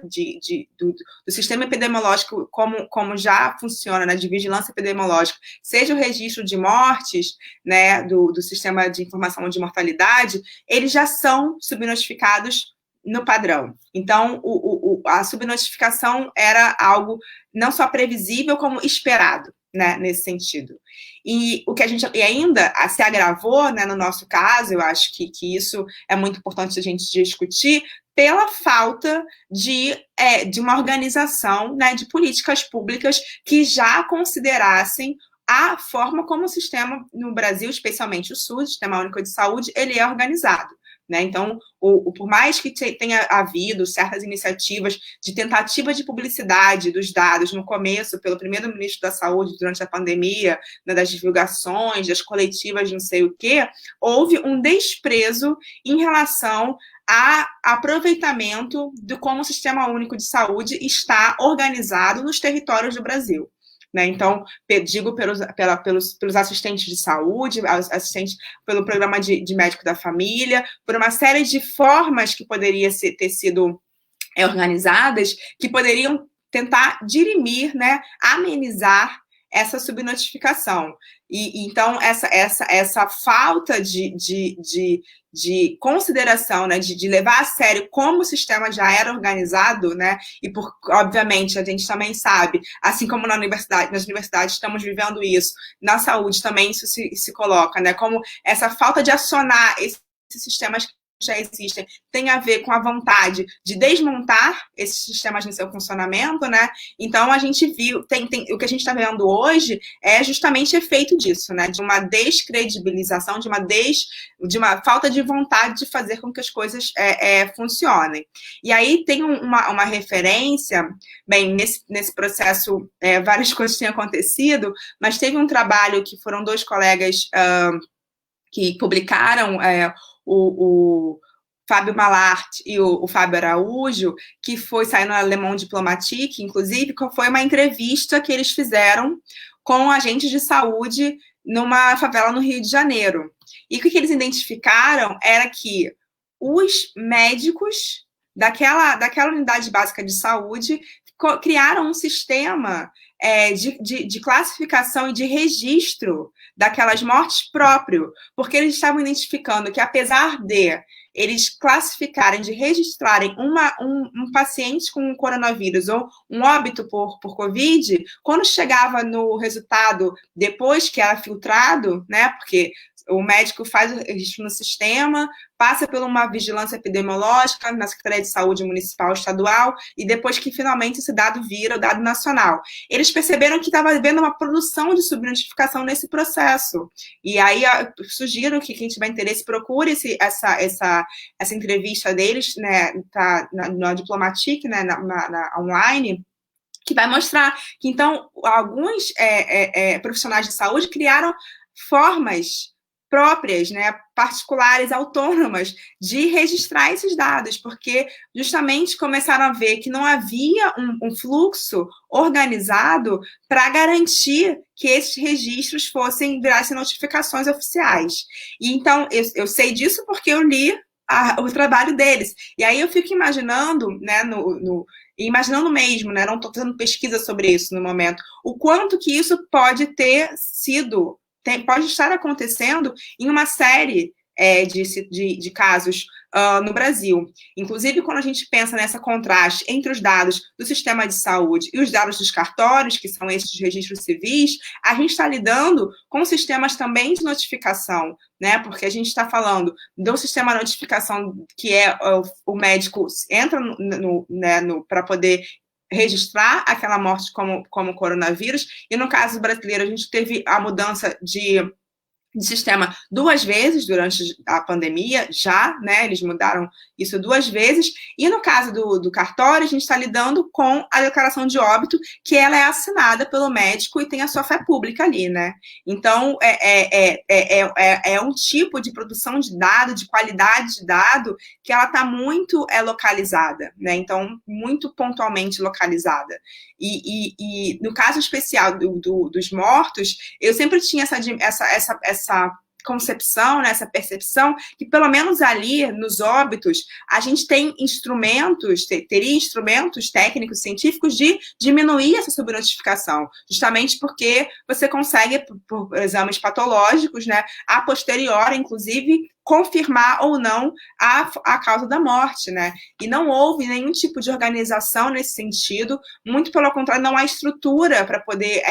do sistema epidemiológico, como já funciona, né, de vigilância epidemiológica, seja o registro de mortes, né, do sistema de informação de mortalidade, eles já são subnotificados no padrão. Então, a subnotificação era algo não só previsível, como esperado, né, nesse sentido. E o que a gente ainda se agravou, né, no nosso caso, eu acho que isso é muito importante a gente discutir, pela falta de uma organização, né, de políticas públicas que já considerassem a forma como o sistema no Brasil, especialmente o SUS, o Sistema Único de Saúde, ele é organizado. Né? Então, por mais que tenha havido certas iniciativas de tentativa de publicidade dos dados no começo, pelo primeiro-ministro da Saúde durante a pandemia, né, das divulgações, das coletivas, não sei o quê, houve um desprezo em relação a aproveitamento de como o Sistema Único de Saúde está organizado nos territórios do Brasil. Né? Então, digo pelos assistentes de saúde, pelo programa de médico da família, por uma série de formas que poderiam ter sido organizadas, que poderiam tentar dirimir, né, amenizar essa subnotificação. E então, essa falta de consideração, né, de levar a sério como o sistema já era organizado, né, e obviamente a gente também sabe, assim como nas universidades estamos vivendo isso, na saúde também isso se coloca, né, como essa falta de acionar esses sistemas que já existem tem a ver com a vontade de desmontar esses sistemas no seu funcionamento, né? Então a gente viu, o que a gente está vendo hoje é justamente efeito disso, né? De uma descredibilização, de uma falta de vontade de fazer com que as coisas funcionem. E aí tem uma referência, bem, nesse processo várias coisas têm acontecido, mas teve um trabalho que foram dois colegas que publicaram o Fábio Malart e o Fábio Araújo, que foi sair no Le Monde Diplomatique, inclusive, que foi uma entrevista que eles fizeram com agentes de saúde numa favela no Rio de Janeiro. E o que eles identificaram era que os médicos daquela unidade básica de saúde criaram um sistema de classificação e de registro daquelas mortes próprio, porque eles estavam identificando que, apesar de eles classificarem, de registrarem um paciente com coronavírus ou um óbito por Covid, quando chegava no resultado, depois que era filtrado, né, porque o médico faz o registro no sistema, passa por uma vigilância epidemiológica na Secretaria de Saúde Municipal Estadual, e depois que finalmente esse dado vira o dado nacional. Eles perceberam que estava havendo uma produção de subnotificação nesse processo. E aí sugiro que quem tiver interesse procure essa entrevista deles, né, tá na Diplomatique, né, na online, que vai mostrar que, então, alguns profissionais de saúde criaram formas próprias, né, particulares, autônomas, de registrar esses dados, porque justamente começaram a ver que não havia um fluxo organizado para garantir que esses registros virassem notificações oficiais. E então, eu sei disso porque eu li o trabalho deles. E aí eu fico imaginando, né, imaginando mesmo, né, não estou fazendo pesquisa sobre isso no momento, o quanto que isso pode ter sido, pode estar acontecendo em uma série de casos no Brasil. Inclusive, quando a gente pensa nessa contraste entre os dados do sistema de saúde e os dados dos cartórios, que são esses registros civis, a gente está lidando com sistemas também de notificação, né? Porque a gente está falando do sistema de notificação, que o médico entra para poder registrar aquela morte como coronavírus, e no caso brasileiro a gente teve a mudança de sistema 2 vezes durante a pandemia, já, né, eles mudaram isso 2 vezes, e no caso do cartório, a gente está lidando com a declaração de óbito, que ela é assinada pelo médico e tem a sua fé pública ali, né, então é um tipo de produção de dado, de qualidade de dado, que ela está muito localizada, né, então muito pontualmente localizada, e no caso especial dos mortos, eu sempre tinha essa concepção, né, essa percepção, que pelo menos ali, nos óbitos, a gente tem teria instrumentos técnicos, científicos de diminuir essa subnotificação, justamente porque você consegue, por exames patológicos, né, a posteriori, inclusive, confirmar ou não a causa da morte, né? E não houve nenhum tipo de organização nesse sentido, muito pelo contrário, não há estrutura para poder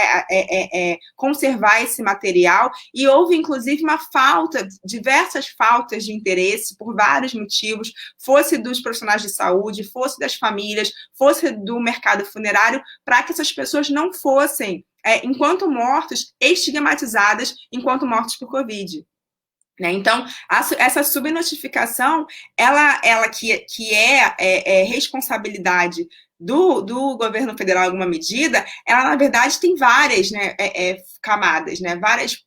conservar esse material, e houve, inclusive, diversas faltas de interesse, por vários motivos, fosse dos profissionais de saúde, fosse das famílias, fosse do mercado funerário, para que essas pessoas não fossem, enquanto mortos, estigmatizadas enquanto mortos por Covid. Né? Então, essa subnotificação, ela que é responsabilidade do governo federal em alguma medida, ela, na verdade, tem várias, né, camadas, né, várias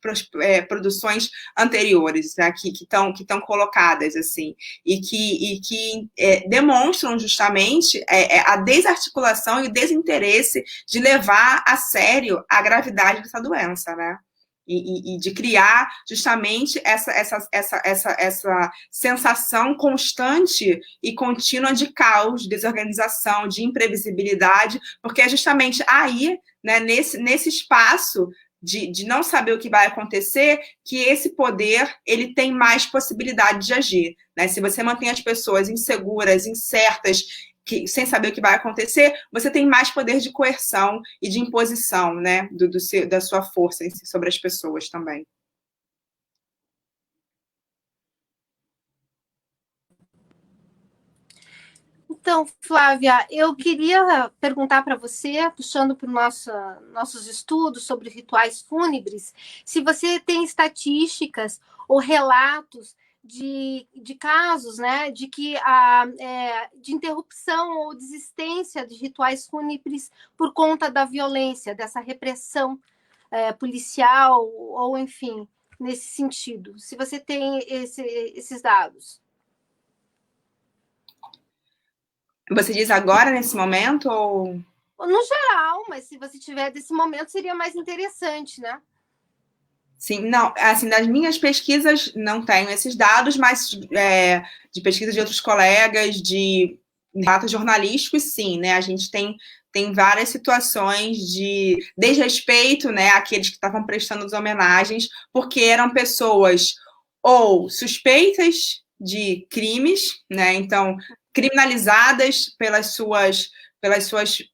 produções anteriores, né, que estão colocadas, assim, e que demonstram justamente a desarticulação e o desinteresse de levar a sério a gravidade dessa doença, né? e de criar justamente essa sensação constante e contínua de caos, desorganização, de imprevisibilidade, porque é justamente aí, né, nesse espaço de não saber o que vai acontecer, que esse poder ele tem mais possibilidade de agir. Né? Se você mantém as pessoas inseguras, incertas, sem saber o que vai acontecer, você tem mais poder de coerção e de imposição, né, da sua força sobre as pessoas também. Então, Flávia, eu queria perguntar para você, puxando para os nossos estudos sobre rituais fúnebres, se você tem estatísticas ou relatos de casos, né, de que de interrupção ou desistência de rituais fúnebres por conta da violência, dessa repressão policial, ou enfim, nesse sentido. Se você tem esses dados. Você diz agora, nesse momento, ou... No geral, mas se você tiver desse momento, seria mais interessante, né? Sim, não, assim, das minhas pesquisas não tenho esses dados, mas de pesquisa de outros colegas, de relatos jornalísticos, sim, né? A gente tem várias situações de desrespeito, né, àqueles que estavam prestando as homenagens, porque eram pessoas ou suspeitas de crimes, né? Então, criminalizadas pelas suas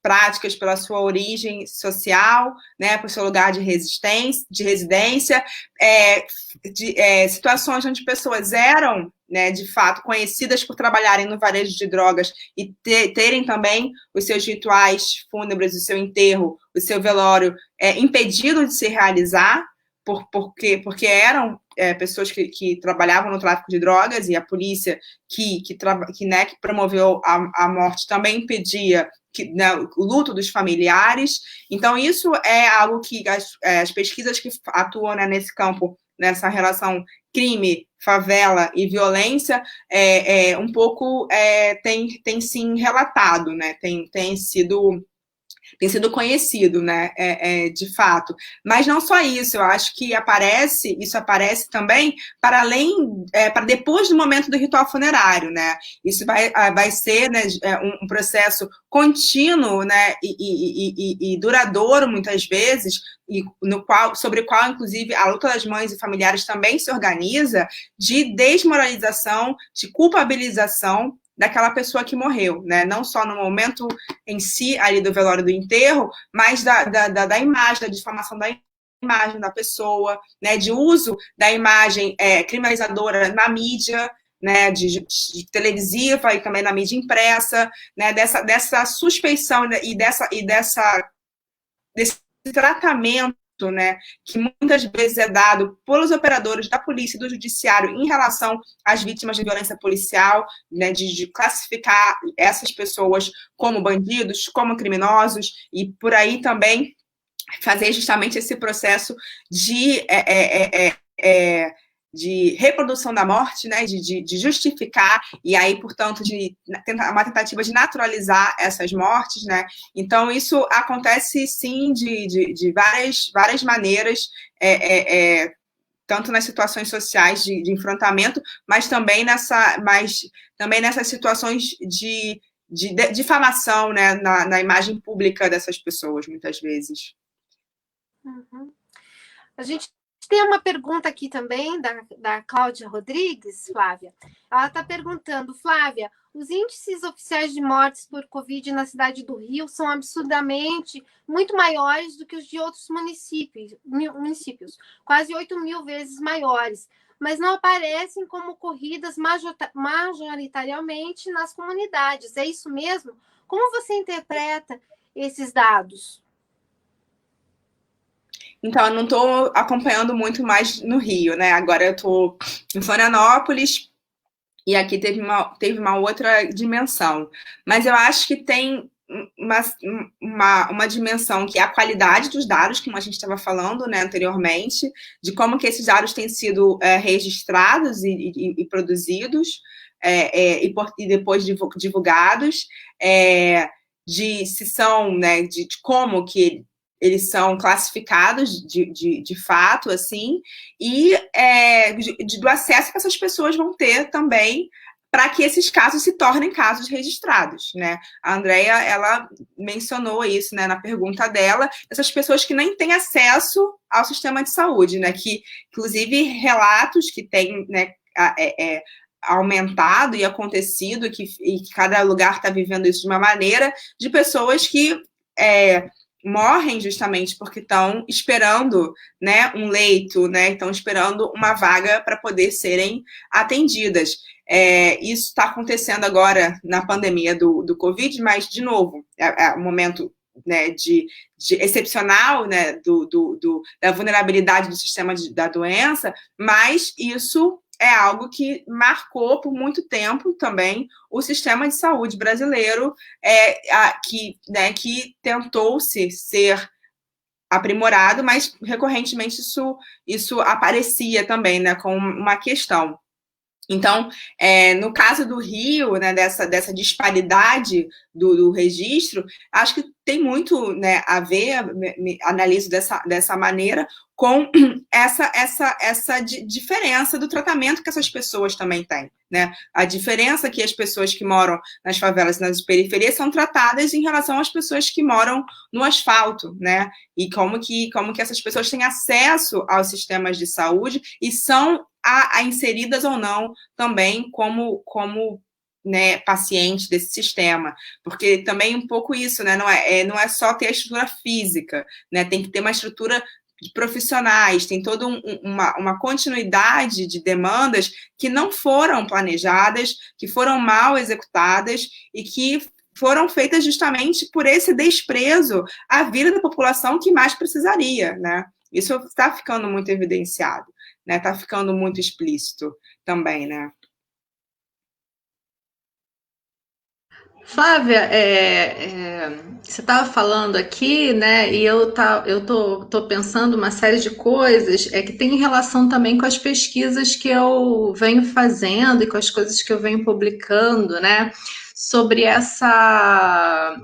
práticas, pela sua origem social, né, por seu lugar de residência, situações onde pessoas eram, né, de fato, conhecidas por trabalharem no varejo de drogas e terem também os seus rituais fúnebres, o seu enterro, o seu velório impedido de se realizar, porque eram pessoas que trabalhavam no tráfico de drogas, e a polícia que promoveu a morte também impedia o luto dos familiares. Então, isso é algo que as pesquisas que atuam, né, nesse campo, nessa relação crime, favela e violência, um pouco tem sim relatado, né? Tem sido conhecido, né, de fato. Mas não só isso, eu acho que isso aparece também para além, para depois do momento do ritual funerário, né? Isso vai ser, né, um processo contínuo, né, e duradouro, muitas vezes, e sobre o qual, inclusive, a luta das mães e familiares também se organiza, de desmoralização, de culpabilização daquela pessoa que morreu, né? Não só no momento em si, ali do velório, do enterro, mas da imagem, da difamação da imagem da pessoa, né? De uso da imagem criminalizadora na mídia, né? De televisiva e também na mídia impressa, né? Dessa suspeição e desse tratamento, né, que muitas vezes é dado pelos operadores da polícia e do judiciário em relação às vítimas de violência policial, né, de classificar essas pessoas como bandidos, como criminosos, e por aí também fazer justamente esse processo de reprodução da morte, né, de justificar, e aí, portanto, uma tentativa de naturalizar essas mortes, né. Então, isso acontece, sim, de várias maneiras, tanto nas situações sociais de enfrentamento, mas também nessas situações de difamação, né, na imagem pública dessas pessoas, muitas vezes. Uhum. A gente tem uma pergunta aqui também da Cláudia Rodrigues, Flávia. Ela está perguntando, Flávia, os índices oficiais de mortes por Covid na cidade do Rio são absurdamente muito maiores do que os de outros municípios, quase 8.000 vezes maiores, mas não aparecem como ocorridas majoritariamente nas comunidades. É isso mesmo? Como você interpreta esses dados? Então, eu não estou acompanhando muito mais no Rio, né? Agora eu estou em Florianópolis e aqui teve uma outra dimensão. Mas eu acho que tem uma dimensão que é a qualidade dos dados, como a gente estava falando, né, anteriormente, de como que esses dados têm sido registrados e produzidos e depois divulgados, de se são, né, de como que eles são classificados de fato, assim, e do acesso que essas pessoas vão ter também para que esses casos se tornem casos registrados, né? A Andrea, ela mencionou isso, né, na pergunta dela, essas pessoas que nem têm acesso ao sistema de saúde, né, que, inclusive, relatos que têm, né, aumentado e acontecido, e que cada lugar está vivendo isso de uma maneira, de pessoas que morrem justamente porque estão esperando, né, um leito, né, estão esperando uma vaga para poder serem atendidas. Isso está acontecendo agora na pandemia do Covid, mas, de novo, é um momento, né, de excepcional, né, da vulnerabilidade do sistema da doença, mas isso é algo que marcou por muito tempo também o sistema de saúde brasileiro, que tentou-se ser aprimorado, mas recorrentemente isso aparecia também, né, como uma questão. Então, no caso do Rio, né, dessa disparidade do registro, acho que tem muito, né, a ver, analiso dessa maneira, com essa diferença do tratamento que essas pessoas também têm, né? A diferença que as pessoas que moram nas favelas e nas periferias são tratadas em relação às pessoas que moram no asfalto, né? E como que essas pessoas têm acesso aos sistemas de saúde e são inseridas ou não também como né, pacientes desse sistema, porque também um pouco isso, né, não é só ter a estrutura física, né, tem que ter uma estrutura de profissionais, tem toda uma continuidade de demandas que não foram planejadas, que foram mal executadas e que foram feitas justamente por esse desprezo à vida da população que mais precisaria, né? Isso está ficando muito evidenciado, né? Está ficando muito explícito também, né? Flávia, você estava falando aqui, né? E eu tô pensando uma série de coisas que tem relação também com as pesquisas que eu venho fazendo e com as coisas que eu venho publicando, né? Sobre essa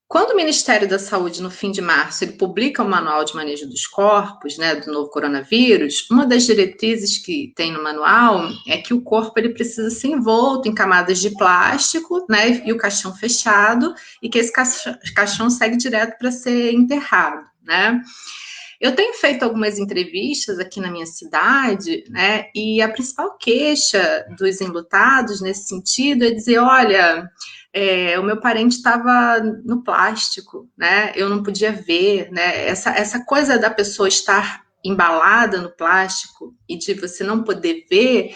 quando o Ministério da Saúde, no fim de março, ele publica o Manual de Manejo dos Corpos, né, do novo coronavírus, uma das diretrizes que tem no manual é que o corpo ele precisa ser envolto em camadas de plástico, né, e o caixão fechado, e que esse caixão segue direto para ser enterrado, né. Eu tenho feito algumas entrevistas aqui na minha cidade, né, e a principal queixa dos enlutados nesse sentido é dizer, olha, o meu parente estava no plástico, né, eu não podia ver, né, essa coisa da pessoa estar embalada no plástico e de você não poder ver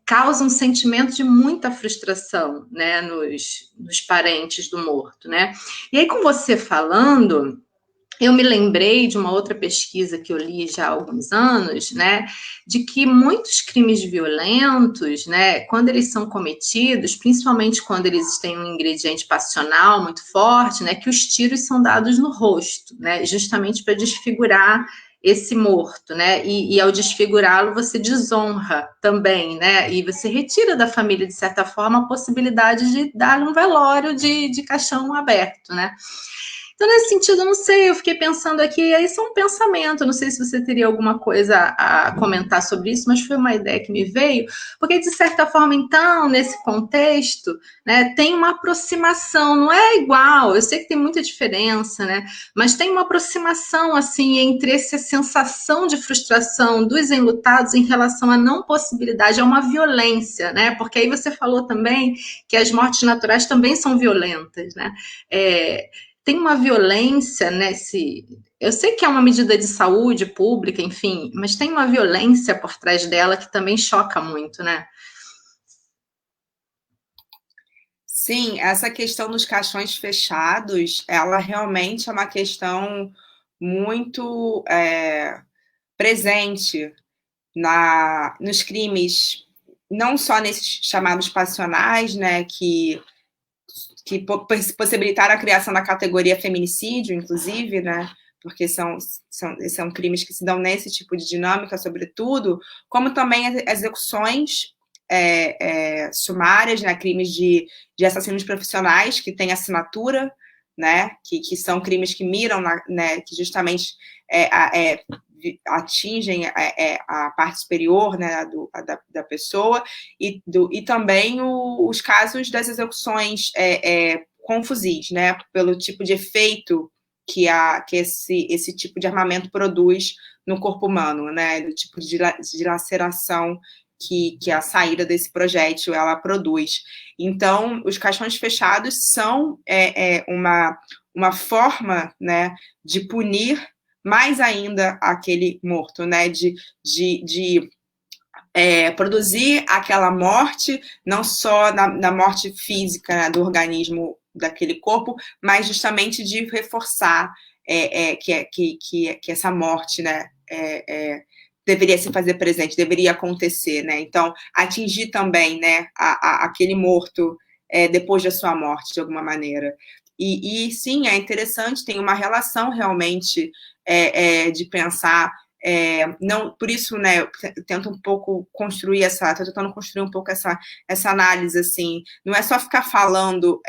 causa um sentimento de muita frustração, né, nos parentes do morto, né. E aí, com você falando, eu me lembrei de uma outra pesquisa que eu li já há alguns anos, né, de que muitos crimes violentos, né, quando eles são cometidos, principalmente quando eles têm um ingrediente passional muito forte, né, que os tiros são dados no rosto, né, justamente para desfigurar esse morto, né, e ao desfigurá-lo você desonra também, né, e você retira da família, de certa forma, a possibilidade de dar um velório de caixão aberto, né. Então, nesse sentido, eu não sei, eu fiquei pensando aqui, e aí só um pensamento, não sei se você teria alguma coisa a comentar sobre isso, mas foi uma ideia que me veio, porque, de certa forma, então, nesse contexto, né, tem uma aproximação, não é igual, eu sei que tem muita diferença, né, mas tem uma aproximação, assim, entre essa sensação de frustração dos enlutados em relação à não possibilidade, a uma violência, né, porque aí você falou também que as mortes naturais também são violentas, né, tem uma violência eu sei que é uma medida de saúde pública, enfim, mas tem uma violência por trás dela que também choca muito, né? Sim, essa questão dos caixões fechados, ela realmente é uma questão muito presente nos crimes, não só nesses chamados passionais, né, que possibilitaram a criação da categoria feminicídio, inclusive, né, porque são crimes que se dão nesse tipo de dinâmica, sobretudo, como também as execuções sumárias, né, crimes de assassinos profissionais, que têm assinatura, né, que são crimes que miram, né, que justamente atingem a parte superior, né, da pessoa, e também os casos das execuções com fuzis, né, pelo tipo de efeito que esse tipo de armamento produz no corpo humano, né, do tipo de laceração que a saída desse projétil ela produz. Então, os caixões fechados são uma forma, né, de punir mais ainda aquele morto, né, de produzir aquela morte, não só na morte física, né, do organismo daquele corpo, mas justamente de reforçar que essa morte, né, deveria se fazer presente, deveria acontecer, né? Então, atingir também, né, aquele morto depois da sua morte, de alguma maneira. E sim, é interessante, tem uma relação realmente de pensar. Não, por isso, né, eu tento um pouco construir tô tentando construir um pouco essa análise, assim, não é só ficar falando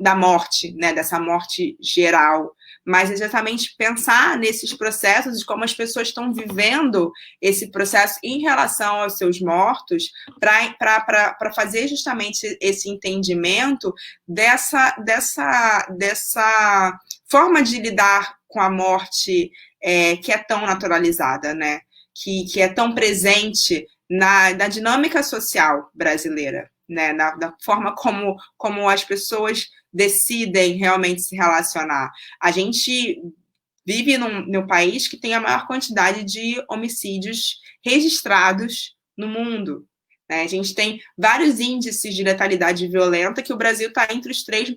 da morte, né, dessa morte geral, mas exatamente pensar nesses processos, de como as pessoas estão vivendo esse processo em relação aos seus mortos, para fazer justamente esse entendimento dessa forma de lidar com a morte que é tão naturalizada, né? Que é tão presente na dinâmica social brasileira, né? Da forma como as pessoas decidem realmente se relacionar. A gente vive num país que tem a maior quantidade de homicídios registrados no mundo. Né? A gente tem vários índices de letalidade violenta que o Brasil está entre os 3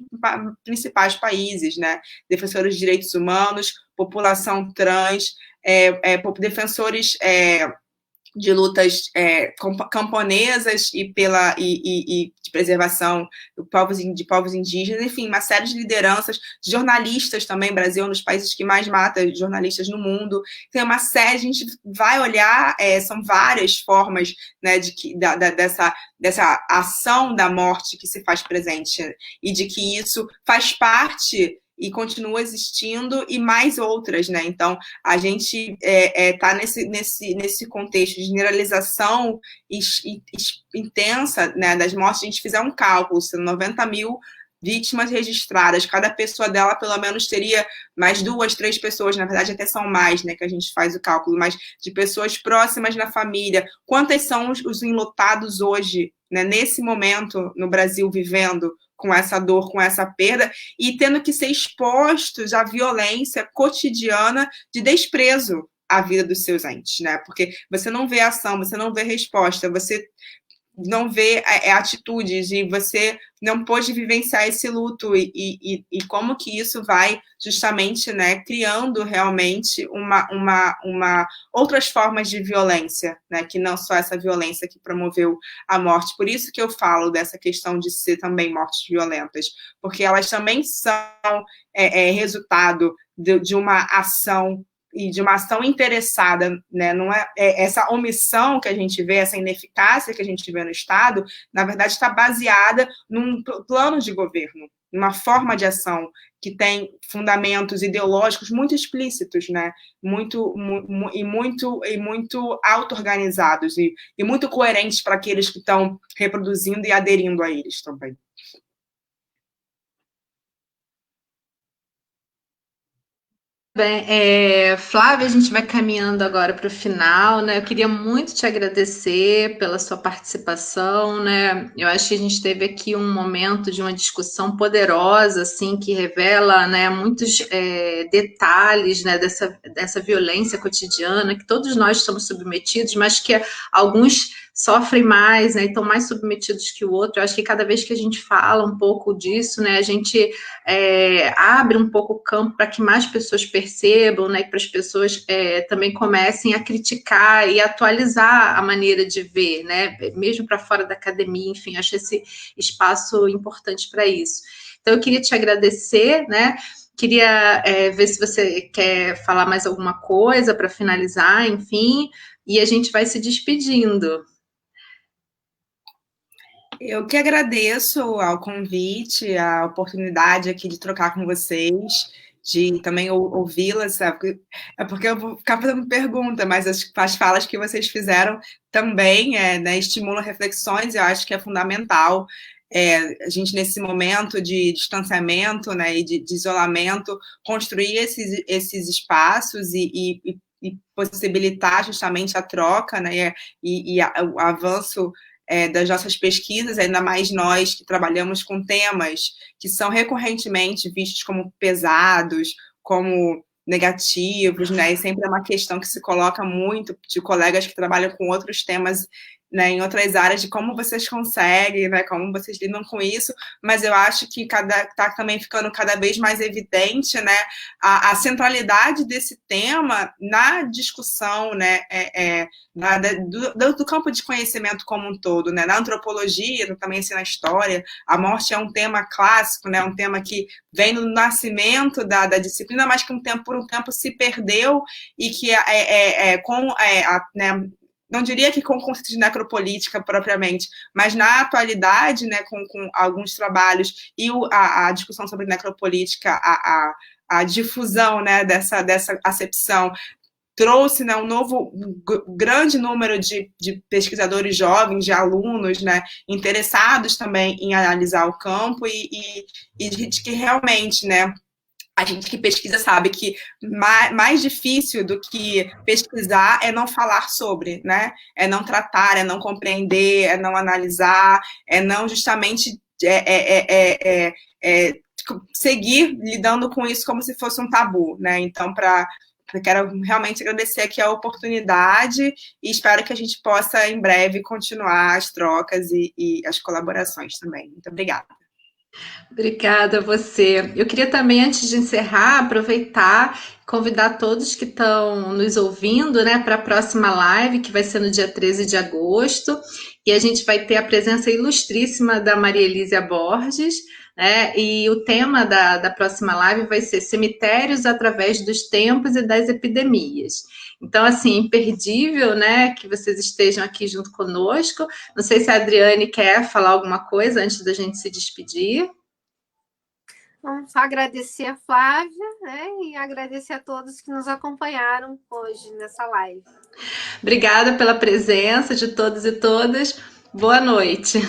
principais países, né? Defensores de direitos humanos, população trans, defensores de lutas camponesas e de preservação de povos indígenas, enfim, uma série de lideranças, jornalistas também. Brasil é um dos países que mais mata jornalistas no mundo. Tem uma série, a gente vai olhar, são várias formas, né, dessa ação da morte que se faz presente, e de que isso faz parte e continua existindo, e mais outras, né? Então, a gente está nesse contexto de generalização intensa, né, das mortes. Se a gente fizer um cálculo, se 90 mil vítimas registradas, cada pessoa dela pelo menos teria mais 2, 3 pessoas, na verdade até são mais, né, que a gente faz o cálculo, mas de pessoas próximas na família. Quantas são os enlutados hoje, né, nesse momento no Brasil, vivendo com essa dor, com essa perda, e tendo que ser expostos à violência cotidiana de desprezo à vida dos seus entes, né? Porque você não vê ação, você não vê resposta, você não vê atitudes, e você não pôde vivenciar esse luto, e como que isso vai justamente, né, criando realmente outras formas de violência, né, que não só essa violência que promoveu a morte. Por isso que eu falo dessa questão de ser também mortes violentas, porque elas também são resultado de uma ação, e de uma ação interessada, né? Não essa omissão que a gente vê, essa ineficácia que a gente vê no Estado, na verdade está baseada num plano de governo, numa forma de ação que tem fundamentos ideológicos muito explícitos, né? Muito auto-organizados, e muito coerentes para aqueles que estão reproduzindo e aderindo a eles também. Bem, Flávia, a gente vai caminhando agora para o final, né? Eu queria muito te agradecer pela sua participação, né? Eu acho que a gente teve aqui um momento de uma discussão poderosa, assim, que revela, né, muitos detalhes, né, dessa violência cotidiana que todos nós estamos submetidos, mas que alguns sofrem mais, né, e estão mais submetidos que o outro. Eu acho que cada vez que a gente fala um pouco disso, né, a gente abre um pouco o campo para que mais pessoas percebam, né, que para as pessoas também comecem a criticar e atualizar a maneira de ver, né, mesmo para fora da academia. Enfim, acho esse espaço importante para isso. Então, eu queria te agradecer, né, queria ver se você quer falar mais alguma coisa para finalizar, enfim, e a gente vai se despedindo. Eu que agradeço ao convite, a oportunidade aqui de trocar com vocês, de também ouvi-las, sabe? É porque eu vou ficar fazendo pergunta, mas as falas que vocês fizeram também né, estimulam reflexões, eu acho que é fundamental. A gente, nesse momento de distanciamento né, e de isolamento, construir esses espaços e possibilitar justamente a troca né, o avanço das nossas pesquisas, ainda mais nós que trabalhamos com temas que são recorrentemente vistos como pesados, como negativos, né? E sempre é uma questão que se coloca muito de colegas que trabalham com outros temas né, em outras áreas de como vocês conseguem, né, como vocês lidam com isso, mas eu acho que está também ficando cada vez mais evidente né, a centralidade desse tema na discussão né, do campo de conhecimento como um todo, né, na antropologia, também assim, na história, a morte é um tema clássico, né, um tema que vem no nascimento da disciplina, mas que por um tempo se perdeu e que né, não diria que com o conceito de necropolítica propriamente, mas na atualidade, né, com alguns trabalhos e a discussão sobre necropolítica, a difusão né, dessa acepção trouxe né, um novo grande número de pesquisadores jovens, de alunos, né, interessados também em analisar o campo e de que realmente, né, a gente que pesquisa sabe que mais difícil do que pesquisar é não falar sobre, né? É não tratar, é não compreender, é não analisar, é não justamente seguir lidando com isso como se fosse um tabu, né? Então, eu quero realmente agradecer aqui a oportunidade e espero que a gente possa, em breve, continuar as trocas e as colaborações também. Muito obrigada. Obrigada a você. Eu queria também, antes de encerrar, aproveitar e convidar todos que estão nos ouvindo, né, para a próxima live, que vai ser no dia 13 de agosto, e a gente vai ter a presença ilustríssima da Maria Elísia Borges, né, e o tema da próxima live vai ser Cemitérios através dos tempos e das epidemias. Então, assim, imperdível, né, que vocês estejam aqui junto conosco. Não sei se a Adriane quer falar alguma coisa antes da gente se despedir. Vamos só agradecer a Flávia, né, e agradecer a todos que nos acompanharam hoje nessa live. Obrigada pela presença de todos e todas. Boa noite.